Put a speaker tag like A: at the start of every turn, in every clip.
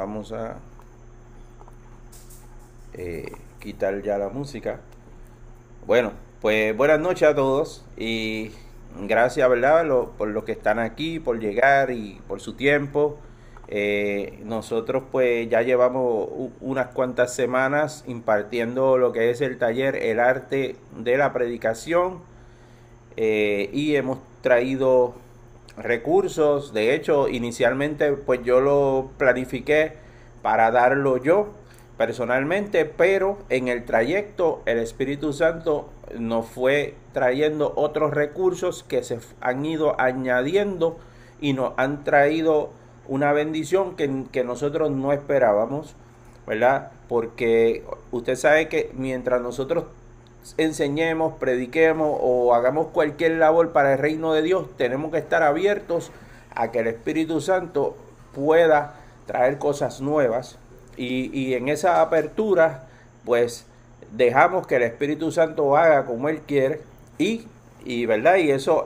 A: Vamos a quitar ya la música. Bueno, pues buenas noches a todos y gracias, ¿verdad? Por los que están aquí, por llegar y por su tiempo. Nosotros pues ya llevamos unas cuantas semanas impartiendo lo que es el taller El arte de la predicación, y hemos traído recursos. De hecho, inicialmente pues yo lo planifiqué para darlo yo personalmente, pero en el trayecto el Espíritu Santo nos fue trayendo otros recursos que se han ido añadiendo y nos han traído una bendición que nosotros no esperábamos, ¿verdad? Porque usted sabe que mientras nosotros enseñemos, prediquemos o hagamos cualquier labor para el reino de Dios, tenemos que estar abiertos a que el Espíritu Santo pueda traer cosas nuevas, y en esa apertura pues dejamos que el Espíritu Santo haga como Él quiere, verdad, y eso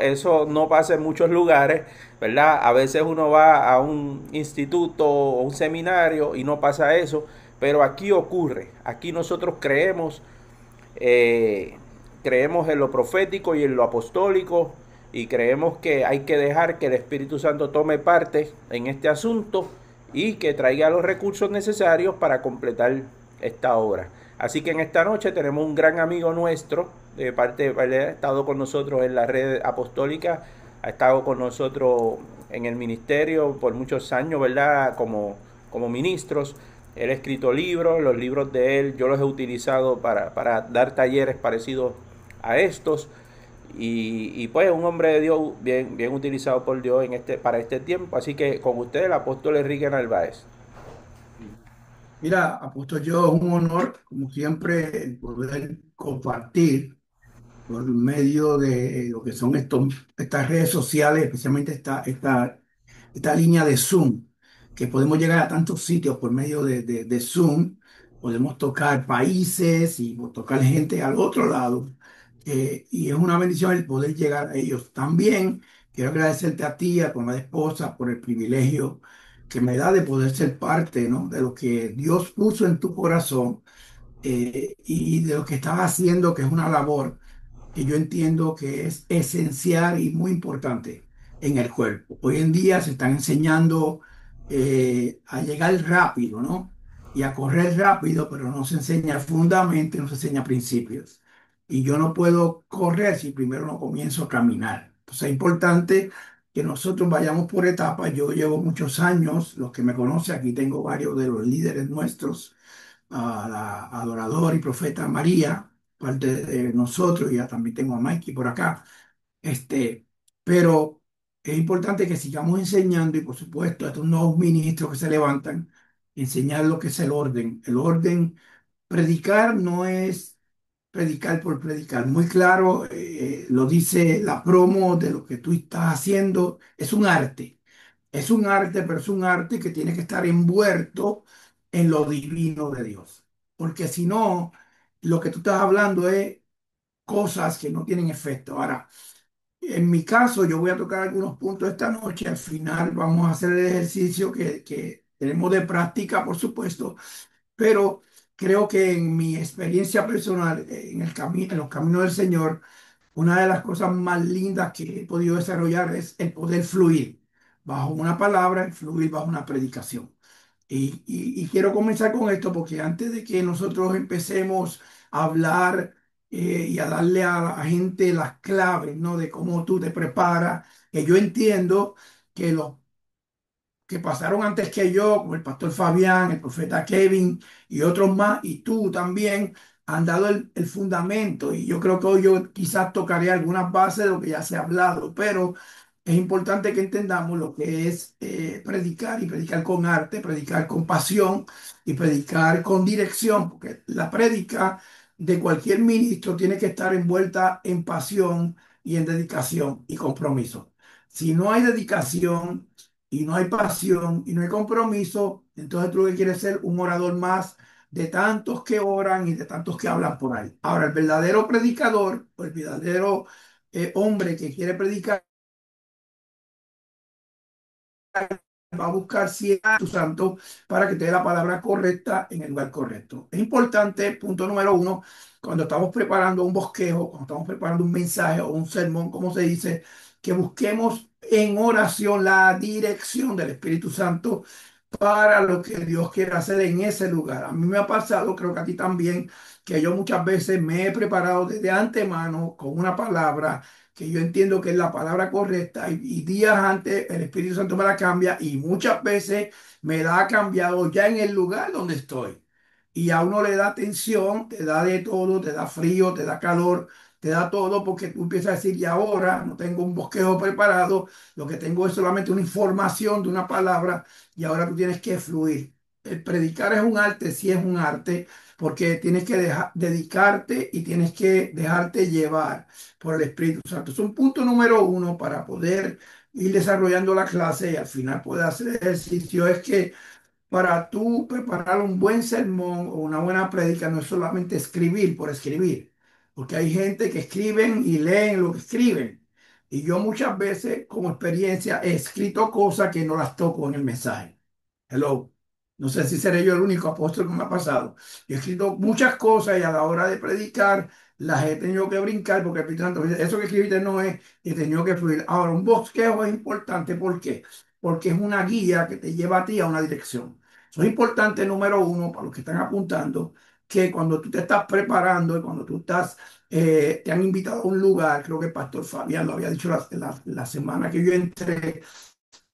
A: no pasa en muchos lugares, verdad. A veces uno va a un instituto o un seminario y no pasa eso, pero aquí ocurre. Aquí nosotros eh, creemos en lo profético y en lo apostólico, y creemos que hay que dejar que el Espíritu Santo tome parte en este asunto y que traiga los recursos necesarios para completar esta obra. Así que en esta noche tenemos un gran amigo nuestro, de parte, ha estado con nosotros en la red apostólica, ha estado con nosotros en el ministerio por muchos años, ¿verdad? Como ministros. Él ha escrito libros, los libros de él yo los he utilizado para dar talleres parecidos a estos. Pues un hombre de Dios bien utilizado por Dios para este tiempo. Así que con usted el apóstol Enrique Narváez.
B: Mira, apóstol, yo es un honor, como siempre, el poder compartir por medio de lo que son estas redes sociales, especialmente esta línea de Zoom, que podemos llegar a tantos sitios por medio de Zoom. Podemos tocar países y tocar gente al otro lado. Y es una bendición el poder llegar a ellos. También quiero agradecerte a ti, a tu amada esposa, por el privilegio que me da de poder ser parte, ¿no?, de lo que Dios puso en tu corazón, y de lo que estás haciendo, que es una labor que yo entiendo que es esencial y muy importante en el cuerpo. Hoy en día se están enseñando a llegar rápido, ¿no? Y a correr rápido, pero no se enseña fundamentos, no se enseña principios. Y yo no puedo correr si primero no comienzo a caminar. Entonces es importante que nosotros vayamos por etapas. Yo llevo muchos años, los que me conocen, aquí tengo varios de los líderes nuestros, a la adoradora y profeta María, parte de nosotros. Ya también tengo a Mikey por acá. Este, pero es importante que sigamos enseñando, y por supuesto a estos nuevos ministros que se levantan, enseñar lo que es el orden. El orden, predicar no es predicar por predicar. Muy claro, lo dice la promo de lo que tú estás haciendo. Es un arte. Es un arte, pero es un arte que tiene que estar envuelto en lo divino de Dios. Porque si no, lo que tú estás hablando es cosas que no tienen efecto. Ahora, en mi caso, yo voy a tocar algunos puntos esta noche. Al final vamos a hacer el ejercicio que tenemos de práctica, por supuesto, pero creo que en mi experiencia personal, en el camino, en los caminos del Señor, una de las cosas más lindas que he podido desarrollar es el poder fluir bajo una palabra, fluir bajo una predicación. Y quiero comenzar con esto porque antes de que nosotros empecemos a hablar, y a darle a la gente las claves, ¿no?, de cómo tú te preparas, que yo entiendo que los que pasaron antes que yo, como el pastor Fabián, el profeta Kevin y otros más, y tú también, han dado el fundamento. Y yo creo que hoy yo quizás tocaré algunas bases de lo que ya se ha hablado, pero es importante que entendamos lo que es predicar, y predicar con arte, predicar con pasión y predicar con dirección, porque la prédica de cualquier ministro tiene que estar envuelta en pasión y en dedicación y compromiso. Si no hay dedicación y no hay pasión y no hay compromiso, entonces tú lo que quieres ser un orador más de tantos que oran y de tantos que hablan por ahí. Ahora, el verdadero predicador, o el verdadero hombre que quiere predicar, va a buscar si es tu santo para que te dé la palabra correcta en el lugar correcto. Es importante, punto número uno, cuando estamos preparando un bosquejo, cuando estamos preparando un mensaje o un sermón, como se dice, que busquemos en oración la dirección del Espíritu Santo para lo que Dios quiere hacer en ese lugar. A mí me ha pasado, creo que a ti también, que yo muchas veces me he preparado desde antemano con una palabra que yo entiendo que es la palabra correcta y días antes el Espíritu Santo me la cambia y muchas veces me la ha cambiado ya en el lugar donde estoy. Y a uno le da tensión, te da de todo, te da frío, te da calor, te da todo porque tú empiezas a decir, y ahora no tengo un bosquejo preparado, lo que tengo es solamente una información de una palabra y ahora tú tienes que fluir. El predicar es un arte, sí es un arte, porque tienes que dedicarte y tienes que dejarte llevar por el Espíritu Santo. Es un punto número uno para poder ir desarrollando la clase y al final poder hacer ejercicio. Es que para tú preparar un buen sermón o una buena prédica no es solamente escribir por escribir, porque hay gente que escriben y leen lo que escriben. Y yo muchas veces, como experiencia, he escrito cosas que no las toco en el mensaje. Hello. No sé si seré yo el único apóstol que me ha pasado. Yo he escrito muchas cosas y a la hora de predicar las he tenido que brincar porque el Espíritu Santo dice, eso que escribiste no es, y he tenido que fluir. Ahora, un bosquejo es importante. ¿Por qué? Porque es una guía que te lleva a ti a una dirección. Eso es importante, número uno, para los que están apuntando, que cuando tú te estás preparando y cuando tú estás, te han invitado a un lugar, creo que el pastor Fabián lo había dicho la semana que yo entré,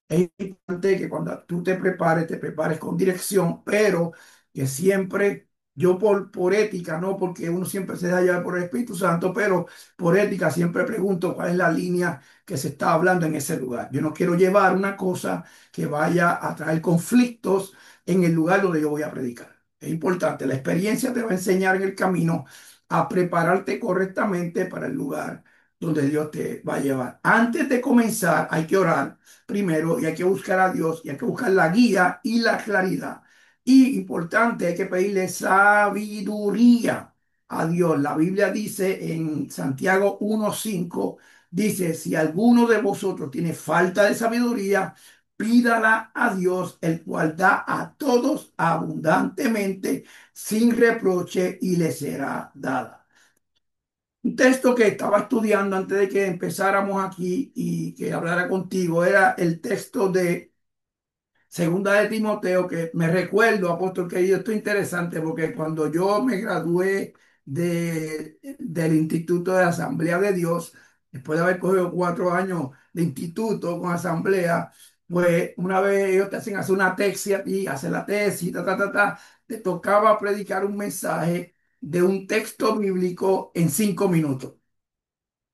B: es importante que cuando tú te prepares con dirección, pero que siempre, yo por ética, no porque uno siempre se deja llevar por el Espíritu Santo, pero por ética siempre pregunto cuál es la línea que se está hablando en ese lugar. Yo no quiero llevar una cosa que vaya a traer conflictos en el lugar donde yo voy a predicar. Es importante, la experiencia te va a enseñar en el camino a prepararte correctamente para el lugar donde Dios te va a llevar. Antes de comenzar, hay que orar primero y hay que buscar a Dios y hay que buscar la guía y la claridad. Y importante, hay que pedirle sabiduría a Dios. La Biblia dice en Santiago 1:5, dice, si alguno de vosotros tiene falta de sabiduría, pídala a Dios, el cual da a todos abundantemente, sin reproche, y le será dada. Un texto que estaba estudiando antes de que empezáramos aquí y que hablara contigo era el texto de Segunda de Timoteo, que me recuerdo, apóstol querido, esto es interesante porque cuando yo me gradué del Instituto de Asamblea de Dios, después de haber cogido 4 años de instituto con asamblea, pues una vez ellos te hacen hacer una tesis y hacer la tesis, te tocaba predicar un mensaje de un texto bíblico en 5 minutos.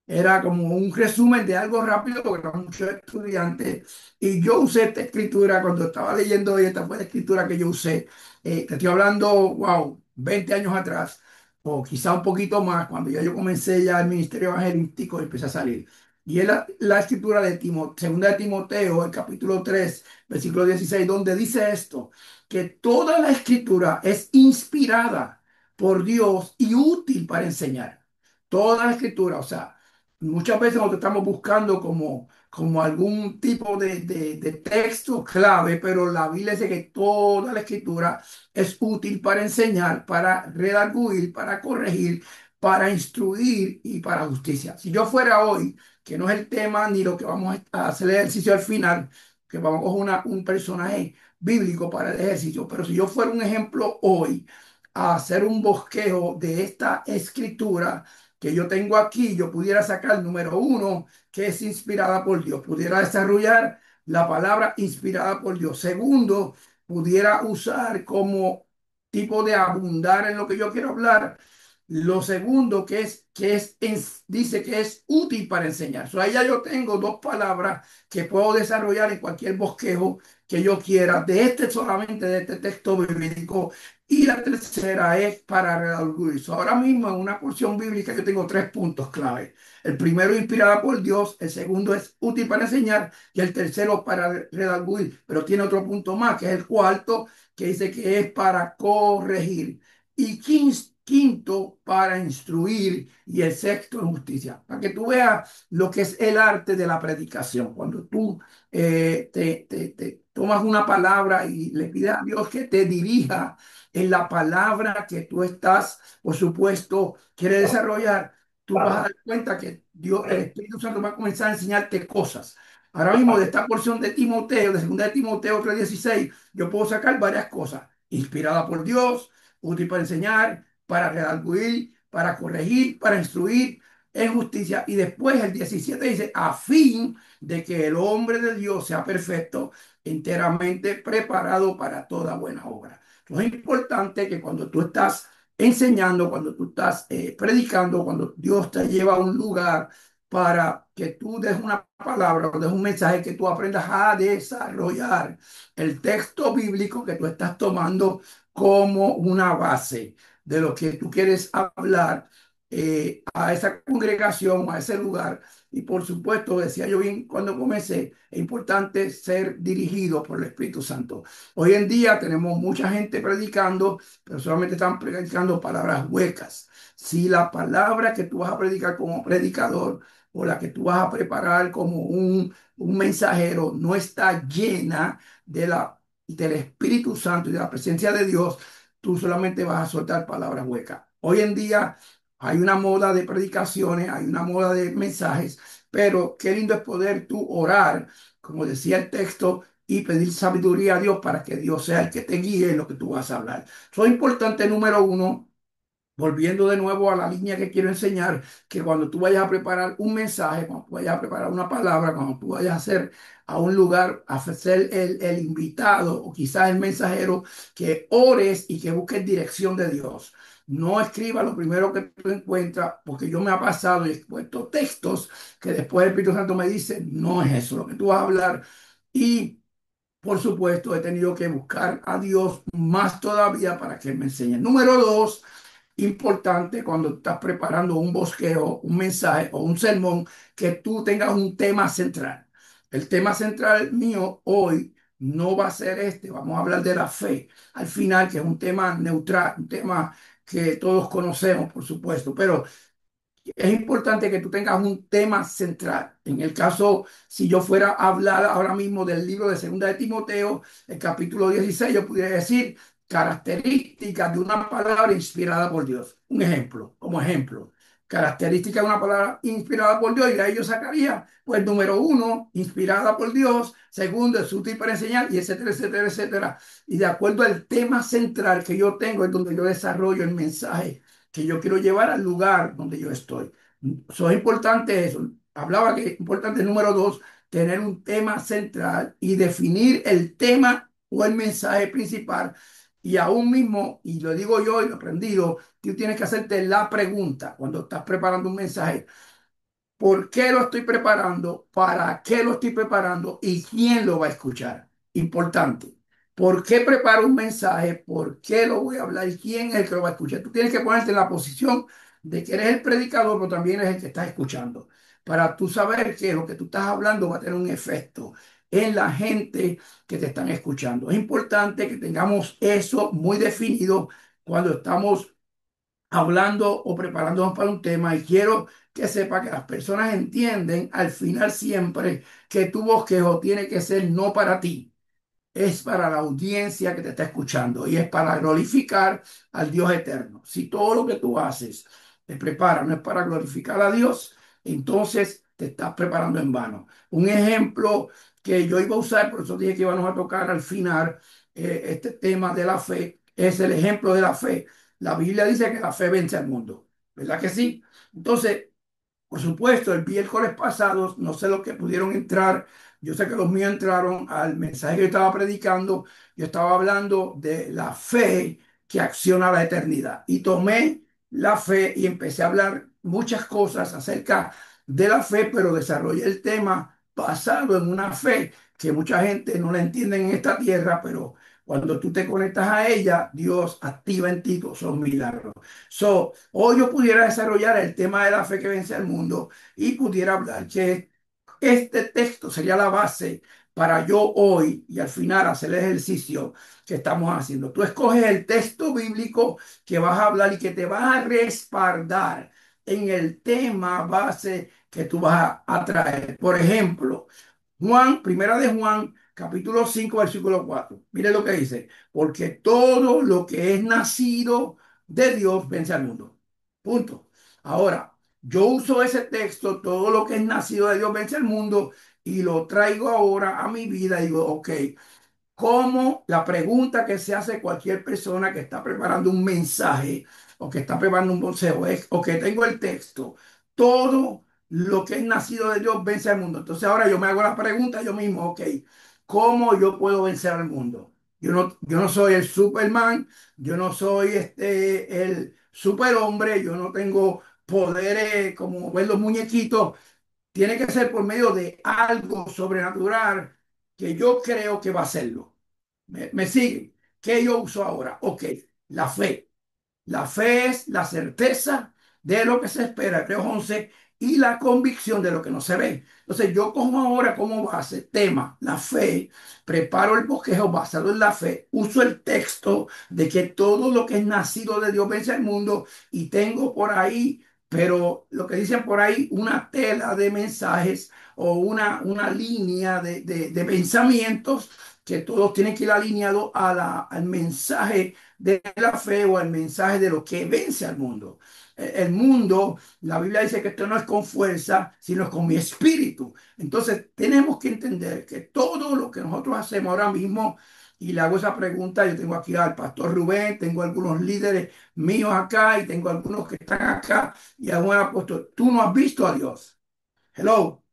B: Era como un resumen de algo rápido porque eran muchos estudiantes. Y yo usé esta escritura cuando estaba leyendo hoy, esta fue la escritura que yo usé. Te estoy hablando, wow, 20 años atrás, o quizá un poquito más, cuando ya yo comencé ya el ministerio evangelístico y empecé a salir. Y es la escritura de segunda de Timoteo, el capítulo 3 versículo 16 donde dice esto, que toda la escritura es inspirada por Dios y útil para enseñar. Toda la escritura, o sea, muchas veces nosotros estamos buscando como algún tipo de texto clave, pero la Biblia dice que toda la escritura es útil para enseñar, para redarguir, para corregir, para instruir y para justicia. Si yo fuera hoy, que no es el tema ni lo que vamos a hacer el ejercicio al final, que vamos a coger un personaje bíblico para el ejercicio, pero si yo fuera un ejemplo hoy a hacer un bosquejo de esta escritura, que yo tengo aquí, yo pudiera sacar número uno, que es inspirada por Dios. Pudiera desarrollar la palabra inspirada por Dios. Segundo, pudiera usar como tipo de abundar en lo que yo quiero hablar. Lo segundo, dice que es útil para enseñar. So, ahí ya yo tengo dos palabras que puedo desarrollar en cualquier bosquejo que yo quiera, de este solamente, de este texto bíblico. Y la tercera es para redarguir. So, ahora mismo en una porción bíblica yo tengo 3 puntos clave. El primero inspirada por Dios, el segundo es útil para enseñar y el tercero para redarguir. Pero tiene otro punto más, que es el cuarto, que dice que es para corregir. Y quinto, para instruir y el sexto en justicia. Para que tú veas lo que es el arte de la predicación. Cuando tú tomas una palabra y le pides a Dios que te dirija en la palabra que tú estás, por supuesto, quieres desarrollar, tú vas a dar cuenta que Dios, el Espíritu Santo va a comenzar a enseñarte cosas. Ahora mismo de esta porción de Timoteo, de 2 de Timoteo 3:16, yo puedo sacar varias cosas, inspirada por Dios, útil para enseñar, para redarguir, para corregir, para instruir en justicia. Y después el 17 dice, a fin de que el hombre de Dios sea perfecto, enteramente preparado para toda buena obra. Entonces es importante que cuando tú estás enseñando, cuando tú estás predicando, cuando Dios te lleva a un lugar para que tú des una palabra o des un mensaje, que tú aprendas a desarrollar el texto bíblico que tú estás tomando como una base de lo que tú quieres hablar a esa congregación, a ese lugar. Y por supuesto, decía yo bien cuando comencé, es importante ser dirigido por el Espíritu Santo. Hoy en día tenemos mucha gente predicando, pero solamente están predicando palabras huecas. Si la palabra que tú vas a predicar como predicador o la que tú vas a preparar como un mensajero no está llena del Espíritu Santo y de la presencia de Dios, tú solamente vas a soltar palabras huecas. Hoy en día hay una moda de predicaciones, hay una moda de mensajes, pero qué lindo es poder tú orar, como decía el texto, y pedir sabiduría a Dios para que Dios sea el que te guíe en lo que tú vas a hablar. Eso es importante, número uno. Volviendo de nuevo a la línea que quiero enseñar, que cuando tú vayas a preparar un mensaje, cuando tú vayas a preparar una palabra, cuando tú vayas a hacer a un lugar, a ser el invitado o quizás el mensajero, que ores y que busques dirección de Dios. No escriba lo primero que tú encuentras, porque yo me ha pasado y he puesto textos que después el Espíritu Santo me dice, no es eso lo que tú vas a hablar. Y por supuesto, he tenido que buscar a Dios más todavía para que me enseñe. Número dos, importante cuando estás preparando un bosquejo, un mensaje o un sermón, que tú tengas un tema central. El tema central mío hoy no va a ser este, vamos a hablar de la fe al final, que es un tema neutral, un tema que todos conocemos, por supuesto, pero es importante que tú tengas un tema central. En el caso, si yo fuera a hablar ahora mismo del libro de 2 de Timoteo, el capítulo 16, yo pudiera decir características de una palabra inspirada por Dios. Un ejemplo, como ejemplo. Características de una palabra inspirada por Dios, y de ahí yo sacaría, pues, número uno, inspirada por Dios; segundo, es útil para enseñar, y etcétera, etcétera, etcétera. Y de acuerdo al tema central que yo tengo, es donde yo desarrollo el mensaje que yo quiero llevar al lugar donde yo estoy. Eso es importante eso. Hablaba que es importante, número dos, tener un tema central y definir el tema o el mensaje principal. Y aún mismo, y lo digo yo y lo he aprendido, tú tienes que hacerte la pregunta cuando estás preparando un mensaje: ¿por qué lo estoy preparando? ¿Para qué lo estoy preparando? ¿Y quién lo va a escuchar? Importante. ¿Por qué preparo un mensaje? ¿Por qué lo voy a hablar? ¿Y quién es el que lo va a escuchar? Tú tienes que ponerte en la posición de que eres el predicador, pero también eres el que está escuchando, para tú saber que lo que tú estás hablando va a tener un efecto en la gente que te están escuchando. Es importante que tengamos eso muy definido cuando estamos hablando o preparándonos para un tema, y quiero que sepa que las personas entienden al final siempre que tu bosquejo tiene que ser no para ti, es para la audiencia que te está escuchando y es para glorificar al Dios eterno. Si todo lo que tú haces te prepara no es para glorificar a Dios, entonces te estás preparando en vano. Un ejemplo que yo iba a usar, por eso dije que íbamos a tocar al final este tema de la fe, es el ejemplo de la fe. La Biblia dice que la fe vence al mundo, ¿verdad que sí? Entonces, por supuesto, el miércoles pasado, no sé los que pudieron entrar, yo sé que los míos entraron al mensaje que yo estaba predicando. Yo estaba hablando de la fe que acciona la eternidad. Y tomé la fe y empecé a hablar muchas cosas acerca de la fe, pero desarrollé el tema basado en una fe que mucha gente no la entiende en esta tierra, pero cuando tú te conectas a ella, Dios activa en ti todos esos milagros. Hoy yo pudiera desarrollar el tema de la fe que vence al mundo y pudiera hablar que este texto sería la base para yo hoy y al final hacer el ejercicio que estamos haciendo. Tú escoges el texto bíblico que vas a hablar y que te vas a respaldar en el tema base que tú vas a traer. Por ejemplo, Primera de Juan capítulo 5 versículo 4. Mire lo que dice, porque todo lo que es nacido de Dios vence al mundo. Punto. Ahora, yo uso ese texto, todo lo que es nacido de Dios vence al mundo, y lo traigo ahora a mi vida y digo, ok, como la pregunta que se hace cualquier persona que está preparando un mensaje o que está preparando un consejo es, o que tengo el texto, todo lo que es nacido de Dios vence al mundo. Entonces ahora yo me hago la pregunta yo mismo, ok, ¿cómo yo puedo vencer al mundo? Yo no soy el Superman, yo no soy el superhombre, yo no tengo poderes como ver los muñequitos, tiene que ser por medio de algo sobrenatural que yo creo que va a hacerlo. ¿Me sigue? ¿Qué yo uso ahora? Ok, la fe. La fe es la certeza de lo que se espera, Hebreos 11, y la convicción de lo que no se ve. Entonces yo cojo ahora como base tema, la fe, preparo el bosquejo basado en la fe, uso el texto de que todo lo que es nacido de Dios vence al mundo y tengo por ahí, pero lo que dicen por ahí, una tela de mensajes o una línea de pensamientos que todos tienen que ir alineados al mensaje de la fe o el mensaje de lo que vence al mundo. El mundo, la Biblia dice que esto no es con fuerza, sino es con mi espíritu. Entonces tenemos que entender que todo lo que nosotros hacemos ahora mismo, y le hago esa pregunta, yo tengo aquí al pastor Rubén, tengo algunos líderes míos acá y tengo algunos que están acá y a un apóstol, tú no has visto a Dios. Hello,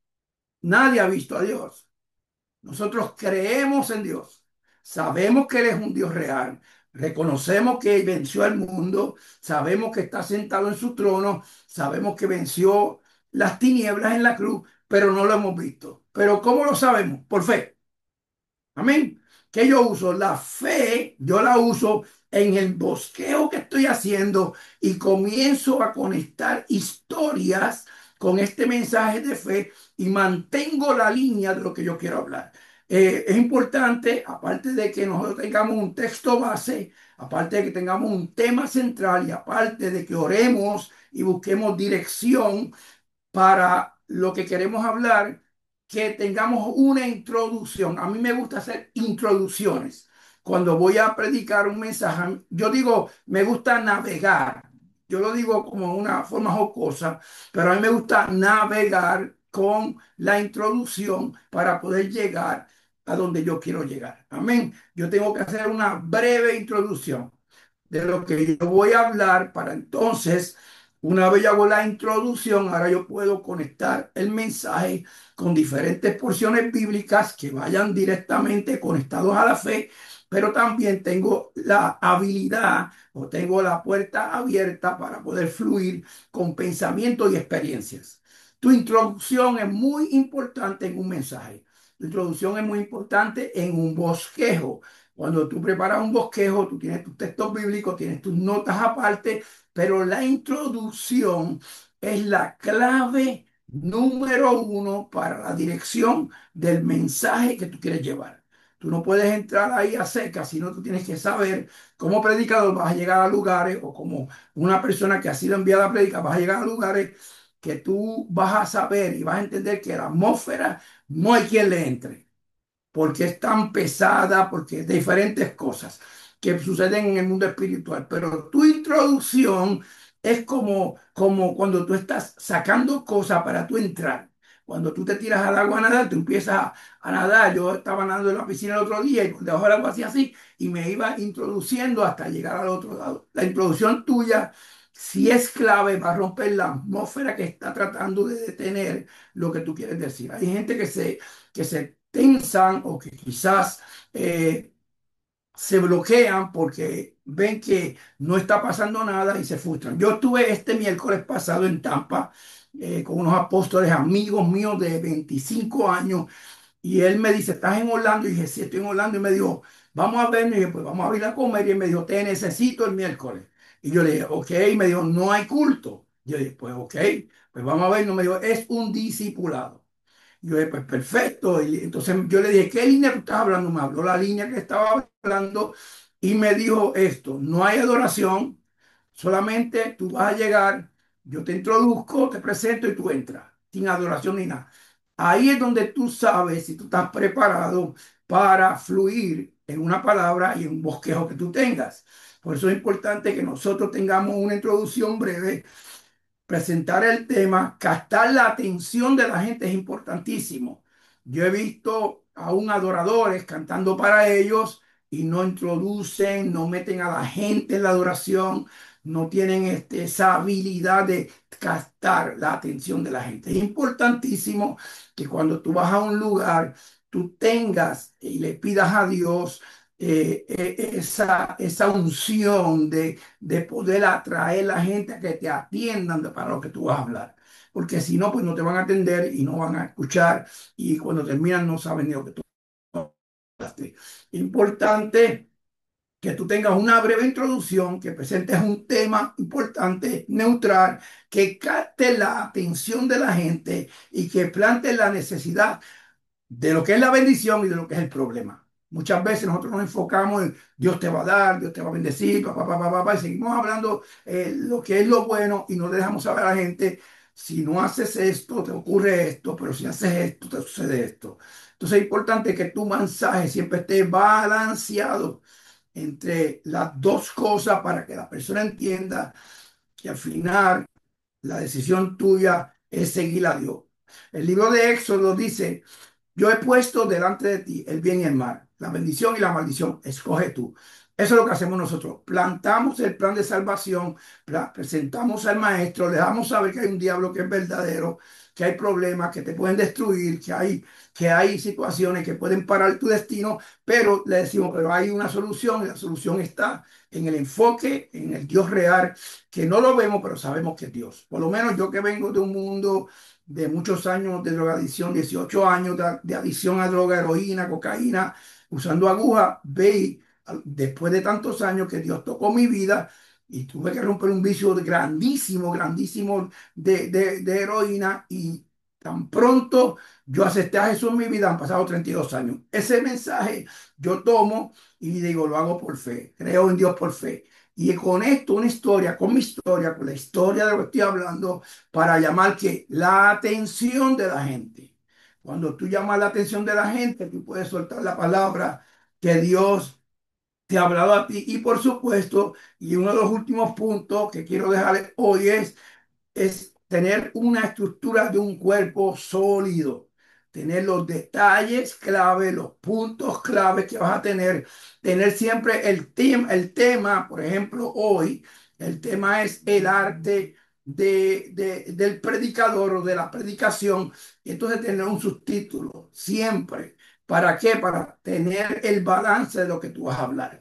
B: nadie ha visto a Dios. Nosotros creemos en Dios, sabemos que Él es un Dios real, reconocemos que venció al mundo, sabemos que está sentado en su trono, sabemos que venció las tinieblas en la cruz, pero no lo hemos visto. Pero ¿cómo lo sabemos? Por fe. Amén. ¿Qué yo uso? La fe, yo la uso en el bosqueo que estoy haciendo y comienzo a conectar historias con este mensaje de fe y mantengo la línea de lo que yo quiero hablar. Es importante, aparte de que nosotros tengamos un texto base, aparte de que tengamos un tema central y aparte de que oremos y busquemos dirección para lo que queremos hablar, que tengamos una introducción. A mí me gusta hacer introducciones. Cuando voy a predicar un mensaje, yo digo, me gusta navegar. Yo lo digo como una forma jocosa, pero a mí me gusta navegar con la introducción para poder llegar a donde yo quiero llegar. Amén. Yo tengo que hacer una breve introducción de lo que yo voy a hablar para entonces, una vez yo hago la introducción, ahora yo puedo conectar el mensaje con diferentes porciones bíblicas que vayan directamente conectados a la fe, pero también tengo la habilidad o tengo la puerta abierta para poder fluir con pensamientos y experiencias. Tu introducción es muy importante en un mensaje. Tu introducción es muy importante en un bosquejo. Cuando tú preparas un bosquejo, tú tienes tus textos bíblicos, tienes tus notas aparte, pero la introducción es la clave número uno para la dirección del mensaje que tú quieres llevar. Tú no puedes entrar ahí a secas, sino tú tienes que saber cómo predicador vas a llegar a lugares o como una persona que ha sido enviada a predicar, vas a llegar a lugares que tú vas a saber y vas a entender que la atmósfera no hay quien le entre porque es tan pesada, porque diferentes cosas que suceden en el mundo espiritual. Pero tu introducción es como cuando tú estás sacando cosas para tú entrar. Cuando tú te tiras al agua a nadar, tú empiezas a nadar. Yo estaba nadando en la piscina el otro día y por debajo del agua hacía así y me iba introduciendo hasta llegar al otro lado. La introducción tuya, si es clave, va a romper la atmósfera que está tratando de detener lo que tú quieres decir. Hay gente que se tensan o que quizás se bloquean porque ven que no está pasando nada y se frustran. Yo estuve este miércoles pasado en Tampa con unos apóstoles amigos míos de 25 años y él me dice, ¿estás en Orlando? Y dije, sí, estoy en Orlando. Y me dijo, vamos a vernos. Y dije, pues vamos a ir a comer. Y él me dijo, te necesito el miércoles. Y yo le dije, ok. Y me dijo, no hay culto. Yo dije, pues ok, pues vamos a vernos. Me dijo, es un discipulado. Yo dije, pues perfecto. Y entonces yo le dije, ¿qué línea tú estás hablando? Me habló la línea que estaba hablando y me dijo esto, no hay adoración, solamente tú vas a llegar, yo te introduzco, te presento y tú entras, sin adoración ni nada. Ahí es donde tú sabes si tú estás preparado para fluir en una palabra y en un bosquejo que tú tengas. Por eso es importante que nosotros tengamos una introducción breve, presentar el tema, captar la atención de la gente es importantísimo. Yo he visto aún adoradores cantando para ellos y no introducen, no meten a la gente en la adoración, no tienen esa habilidad de captar la atención de la gente. Es importantísimo que cuando tú vas a un lugar, tú tengas y le pidas a Dios esa unción de poder atraer a la gente a que te atiendan para lo que tú vas a hablar. Porque si no, pues no te van a atender y no van a escuchar y cuando terminan no saben ni lo que tú hablaste. Importante que tú tengas una breve introducción, que presentes un tema importante, neutral, que capte la atención de la gente y que plante la necesidad de lo que es la bendición y de lo que es el problema. Muchas veces nosotros nos enfocamos en Dios te va a dar, Dios te va a bendecir, y seguimos hablando lo que es lo bueno y no le dejamos saber a la gente, si no haces esto, te ocurre esto, pero si haces esto, te sucede esto. Entonces es importante que tu mensaje siempre esté balanceado entre las dos cosas para que la persona entienda que al final la decisión tuya es seguir a Dios. El libro de Éxodo dice, yo he puesto delante de ti el bien y el mal, la bendición y la maldición. Escoge tú. Eso es lo que hacemos nosotros. Plantamos el plan de salvación, presentamos al maestro, le damos saber que hay un diablo que es verdadero, que hay problemas que te pueden destruir, que hay situaciones que pueden parar tu destino, pero le decimos, pero hay una solución y la solución está en el enfoque, en el Dios real, que no lo vemos, pero sabemos que es Dios. Por lo menos yo que vengo de un mundo de muchos años de drogadicción, 18 años de adicción a droga, heroína, cocaína, usando aguja, ve después de tantos años que Dios tocó mi vida y tuve que romper un vicio grandísimo, grandísimo de heroína y tan pronto yo acepté a Jesús en mi vida, han pasado 32 años. Ese mensaje yo tomo y digo, lo hago por fe, creo en Dios por fe. Y con esto, una historia, con mi historia, con la historia de lo que estoy hablando, para llamar que la atención de la gente. Cuando tú llamas la atención de la gente, tú puedes soltar la palabra que Dios te ha hablado a ti. Y por supuesto, y uno de los últimos puntos que quiero dejar hoy es tener una estructura de un cuerpo sólido, tener los detalles clave, los puntos clave que vas a tener siempre el tema, por ejemplo, hoy, el tema es el arte del predicador o de la predicación, y entonces tener un subtítulo siempre. ¿Para qué? Para tener el balance de lo que tú vas a hablar.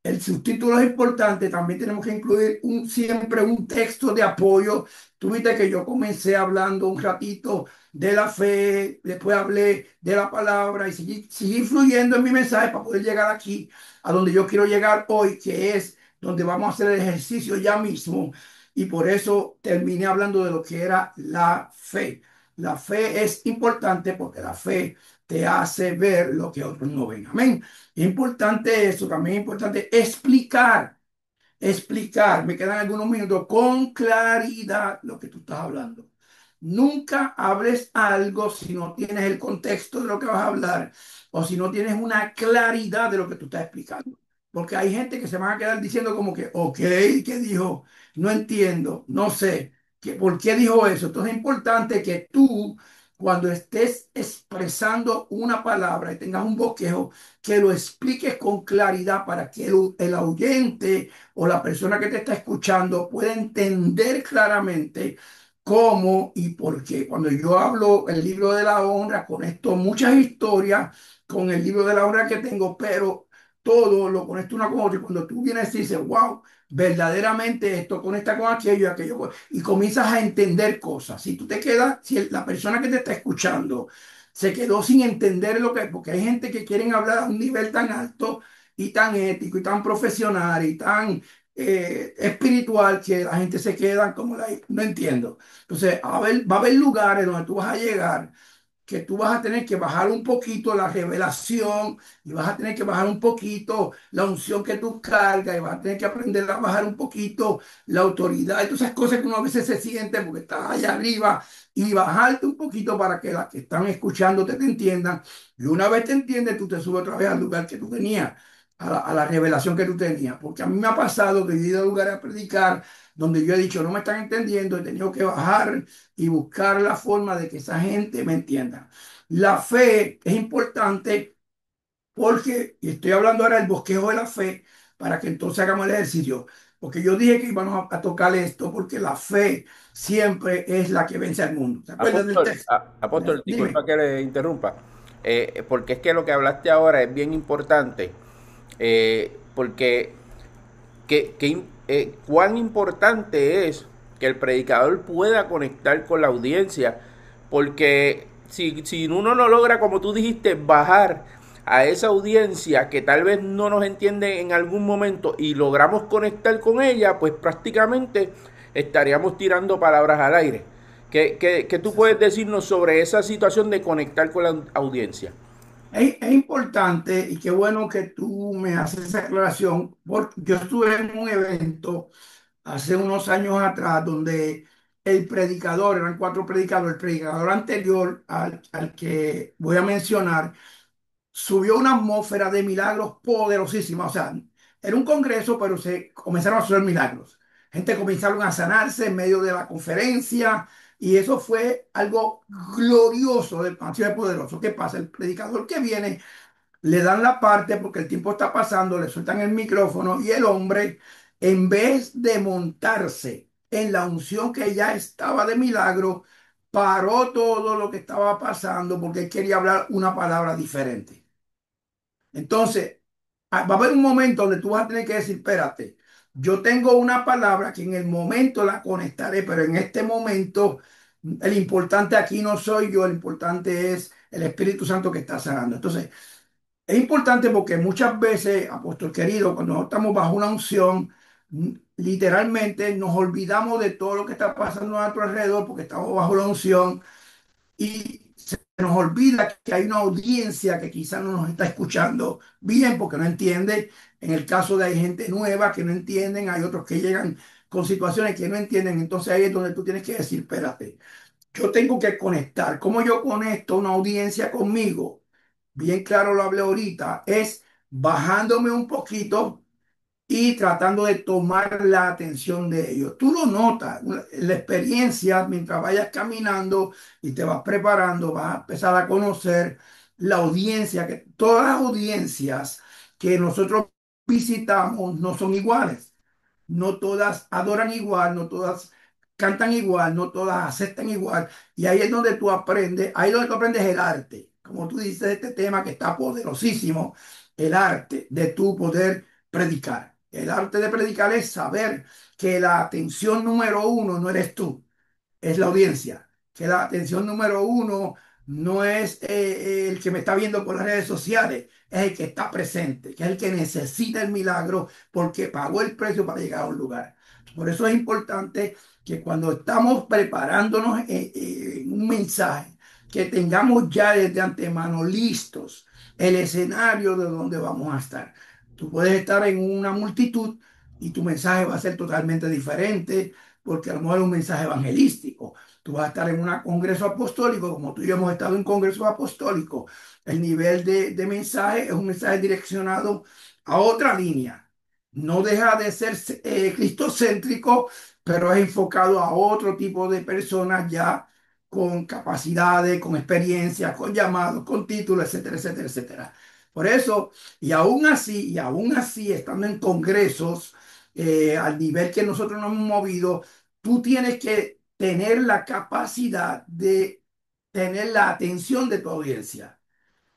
B: El subtítulo es importante, también tenemos que incluir siempre un texto de apoyo. Tuviste que yo comencé hablando un ratito de la fe, después hablé de la palabra y seguí fluyendo en mi mensaje para poder llegar aquí, a donde yo quiero llegar hoy, que es donde vamos a hacer el ejercicio ya mismo. Y por eso terminé hablando de lo que era la fe. La fe es importante porque la fe te hace ver lo que otros no ven. Amén. Es importante eso, también es importante explicar, me quedan algunos minutos con claridad lo que tú estás hablando. Nunca hables algo si no tienes el contexto de lo que vas a hablar o si no tienes una claridad de lo que tú estás explicando. Porque hay gente que se van a quedar diciendo como que, ok, ¿qué dijo? No entiendo, no sé, ¿por qué dijo eso? Entonces es importante que tú, cuando estés expresando una palabra y tengas un bosquejo, que lo expliques con claridad para que el oyente o la persona que te está escuchando puede entender claramente cómo y por qué. Cuando yo hablo el libro de la honra, conecto muchas historias con el libro de la honra que tengo, pero todo lo conecto una con otra. Y cuando tú vienes y dices, wow, verdaderamente esto conecta con aquello y aquello, y comienzas a entender cosas. Si tú te quedas, si la persona que te está escuchando se quedó sin entender lo que, porque hay gente que quieren hablar a un nivel tan alto y tan ético y tan profesional y tan espiritual que la gente se queda como no entiendo. Entonces, va a haber lugares donde tú vas a llegar que tú vas a tener que bajar un poquito la revelación y vas a tener que bajar un poquito la unción que tú cargas y vas a tener que aprender a bajar un poquito la autoridad y todas esas cosas que uno a veces se siente porque está allá arriba y bajarte un poquito para que las que están escuchando te entiendan. Y una vez te entiendes, tú te subes otra vez al lugar que tú tenías, a la revelación que tú tenías. Porque a mí me ha pasado que yo he ido a lugares a predicar donde yo he dicho, no me están entendiendo, he tenido que bajar y buscar la forma de que esa gente me entienda. La fe es importante porque, y estoy hablando ahora del bosquejo de la fe, para que entonces hagamos el ejercicio. Porque yo dije que íbamos a tocar esto, porque la fe siempre es la que vence al mundo. ¿Se acuerdan del
A: Apóstol,
B: texto?
A: apóstol, disculpa
B: Dime.
A: que le interrumpa, porque es que lo que hablaste ahora es bien importante, porque cuán importante es que el predicador pueda conectar con la audiencia, porque si uno no logra, como tú dijiste, bajar a esa audiencia que tal vez no nos entiende en algún momento y logramos conectar con ella, pues prácticamente estaríamos tirando palabras al aire. ¿Qué tú puedes decirnos sobre esa situación de conectar con la audiencia?
B: Es importante y qué bueno que tú me haces esa aclaración, porque yo estuve en un evento hace unos años atrás donde el predicador, eran cuatro predicadores, el predicador anterior al que voy a mencionar, subió una atmósfera de milagros poderosísima. O sea, era un congreso, pero se comenzaron a hacer milagros. Gente comenzaron a sanarse en medio de la conferencia y eso fue algo glorioso, demasiado poderoso. ¿Qué pasa? El predicador que viene le dan la parte porque el tiempo está pasando, le sueltan el micrófono y el hombre, en vez de montarse en la unción que ya estaba de milagro, paró todo lo que estaba pasando porque él quería hablar una palabra diferente. Entonces, va a haber un momento donde tú vas a tener que decir, espérate, yo tengo una palabra que en el momento la conectaré, pero en este momento el importante aquí no soy yo, el importante es el Espíritu Santo que está sanando. Entonces, es importante porque muchas veces, apóstol querido, cuando nosotros estamos bajo una unción, literalmente nos olvidamos de todo lo que está pasando a nuestro alrededor porque estamos bajo la unción y se nos olvida que hay una audiencia que quizás no nos está escuchando bien porque no entiende. En el caso de hay gente nueva que no entienden, hay otros que llegan con situaciones que no entienden. Entonces ahí es donde tú tienes que decir, espérate, yo tengo que conectar. ¿Cómo yo conecto una audiencia conmigo? Bien claro lo hablé ahorita, es bajándome un poquito y tratando de tomar la atención de ellos. Tú lo notas, la experiencia, mientras vayas caminando y te vas preparando, vas a empezar a conocer la audiencia, que todas las audiencias que nosotros visitamos no son iguales. No todas adoran igual, no todas cantan igual, no todas aceptan igual. Y ahí es donde tú aprendes, ahí es donde tú aprendes el arte. Como tú dices, este tema que está poderosísimo, el arte de tu poder predicar. El arte de predicar es saber que la atención número uno no eres tú, es la audiencia, que la atención número uno no es el que me está viendo por las redes sociales, es el que está presente, que es el que necesita el milagro porque pagó el precio para llegar a un lugar. Por eso es importante que cuando estamos preparándonos en un mensaje, que tengamos ya desde antemano listos el escenario de donde vamos a estar. Tú puedes estar en una multitud y tu mensaje va a ser totalmente diferente porque a lo mejor es un mensaje evangelístico. Tú vas a estar en un congreso apostólico, como tú y yo hemos estado en congresos apostólicos. El nivel de mensaje es un mensaje direccionado a otra línea. No deja de ser cristocéntrico, pero es enfocado a otro tipo de personas ya con capacidades, con experiencia, con llamados, con títulos, etcétera, etcétera, etcétera. Por eso, y aún así, estando en congresos, al nivel que nosotros nos hemos movido, tú tienes que tener la capacidad de tener la atención de tu audiencia,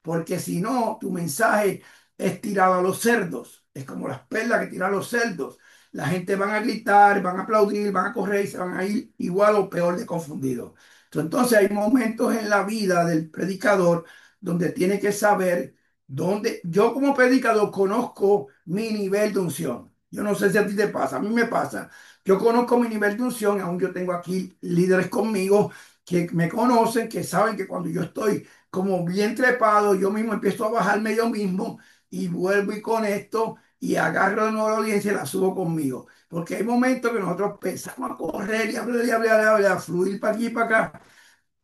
B: porque si no, tu mensaje es tirado a los cerdos, es como las perlas que tiran a los cerdos. La gente van a gritar, van a aplaudir, van a correr y se van a ir igual o peor de confundidos. Entonces hay momentos en la vida del predicador donde tiene que saber dónde, yo como predicador conozco mi nivel de unción. Yo no sé si a ti te pasa, a mí me pasa. Yo conozco mi nivel de unción, aún yo tengo aquí líderes conmigo que me conocen, que saben que cuando yo estoy como bien trepado, yo mismo empiezo a bajarme yo mismo y vuelvo y conecto y agarro de nuevo la audiencia y la subo conmigo. Porque hay momentos que nosotros pensamos a correr y hablar, y hablar, y hablar, a fluir para aquí y para acá,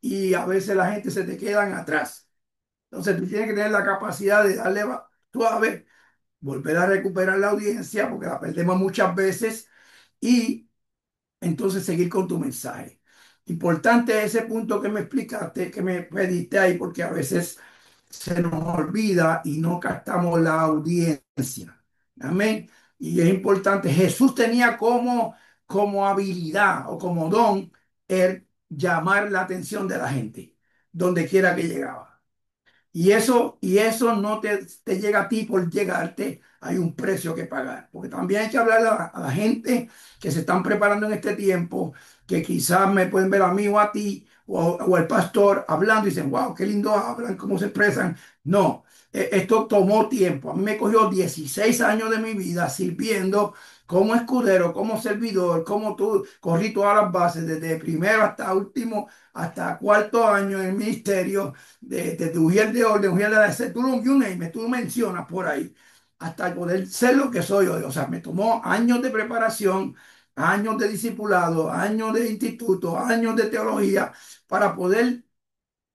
B: y a veces la gente se te quedan atrás. Entonces tú tienes que tener la capacidad de darle suave, volver a recuperar la audiencia, porque la perdemos muchas veces, y entonces seguir con tu mensaje. Importante ese punto que me explicaste, que me pediste ahí, porque a veces se nos olvida y no captamos la audiencia. Amén. Y es importante, Jesús tenía como habilidad o como don el llamar la atención de la gente, donde quiera que llegaba. Y eso no te llega a ti por llegarte, hay un precio que pagar. Porque también hay que hablar a la gente que se están preparando en este tiempo, que quizás me pueden ver a mí o a ti o al pastor hablando y dicen, wow, qué lindo hablan, cómo se expresan. No, esto tomó tiempo. A mí me cogió 16 años de mi vida sirviendo como escudero, como servidor, como tú, corrí todas las bases, desde primero hasta último, hasta cuarto año en el ministerio de Ujier de orden, Ujier de la tú, you name it, tú mencionas por ahí, hasta poder ser lo que soy hoy. O sea, me tomó años de preparación, años de discipulado, años de instituto, años de teología, para poder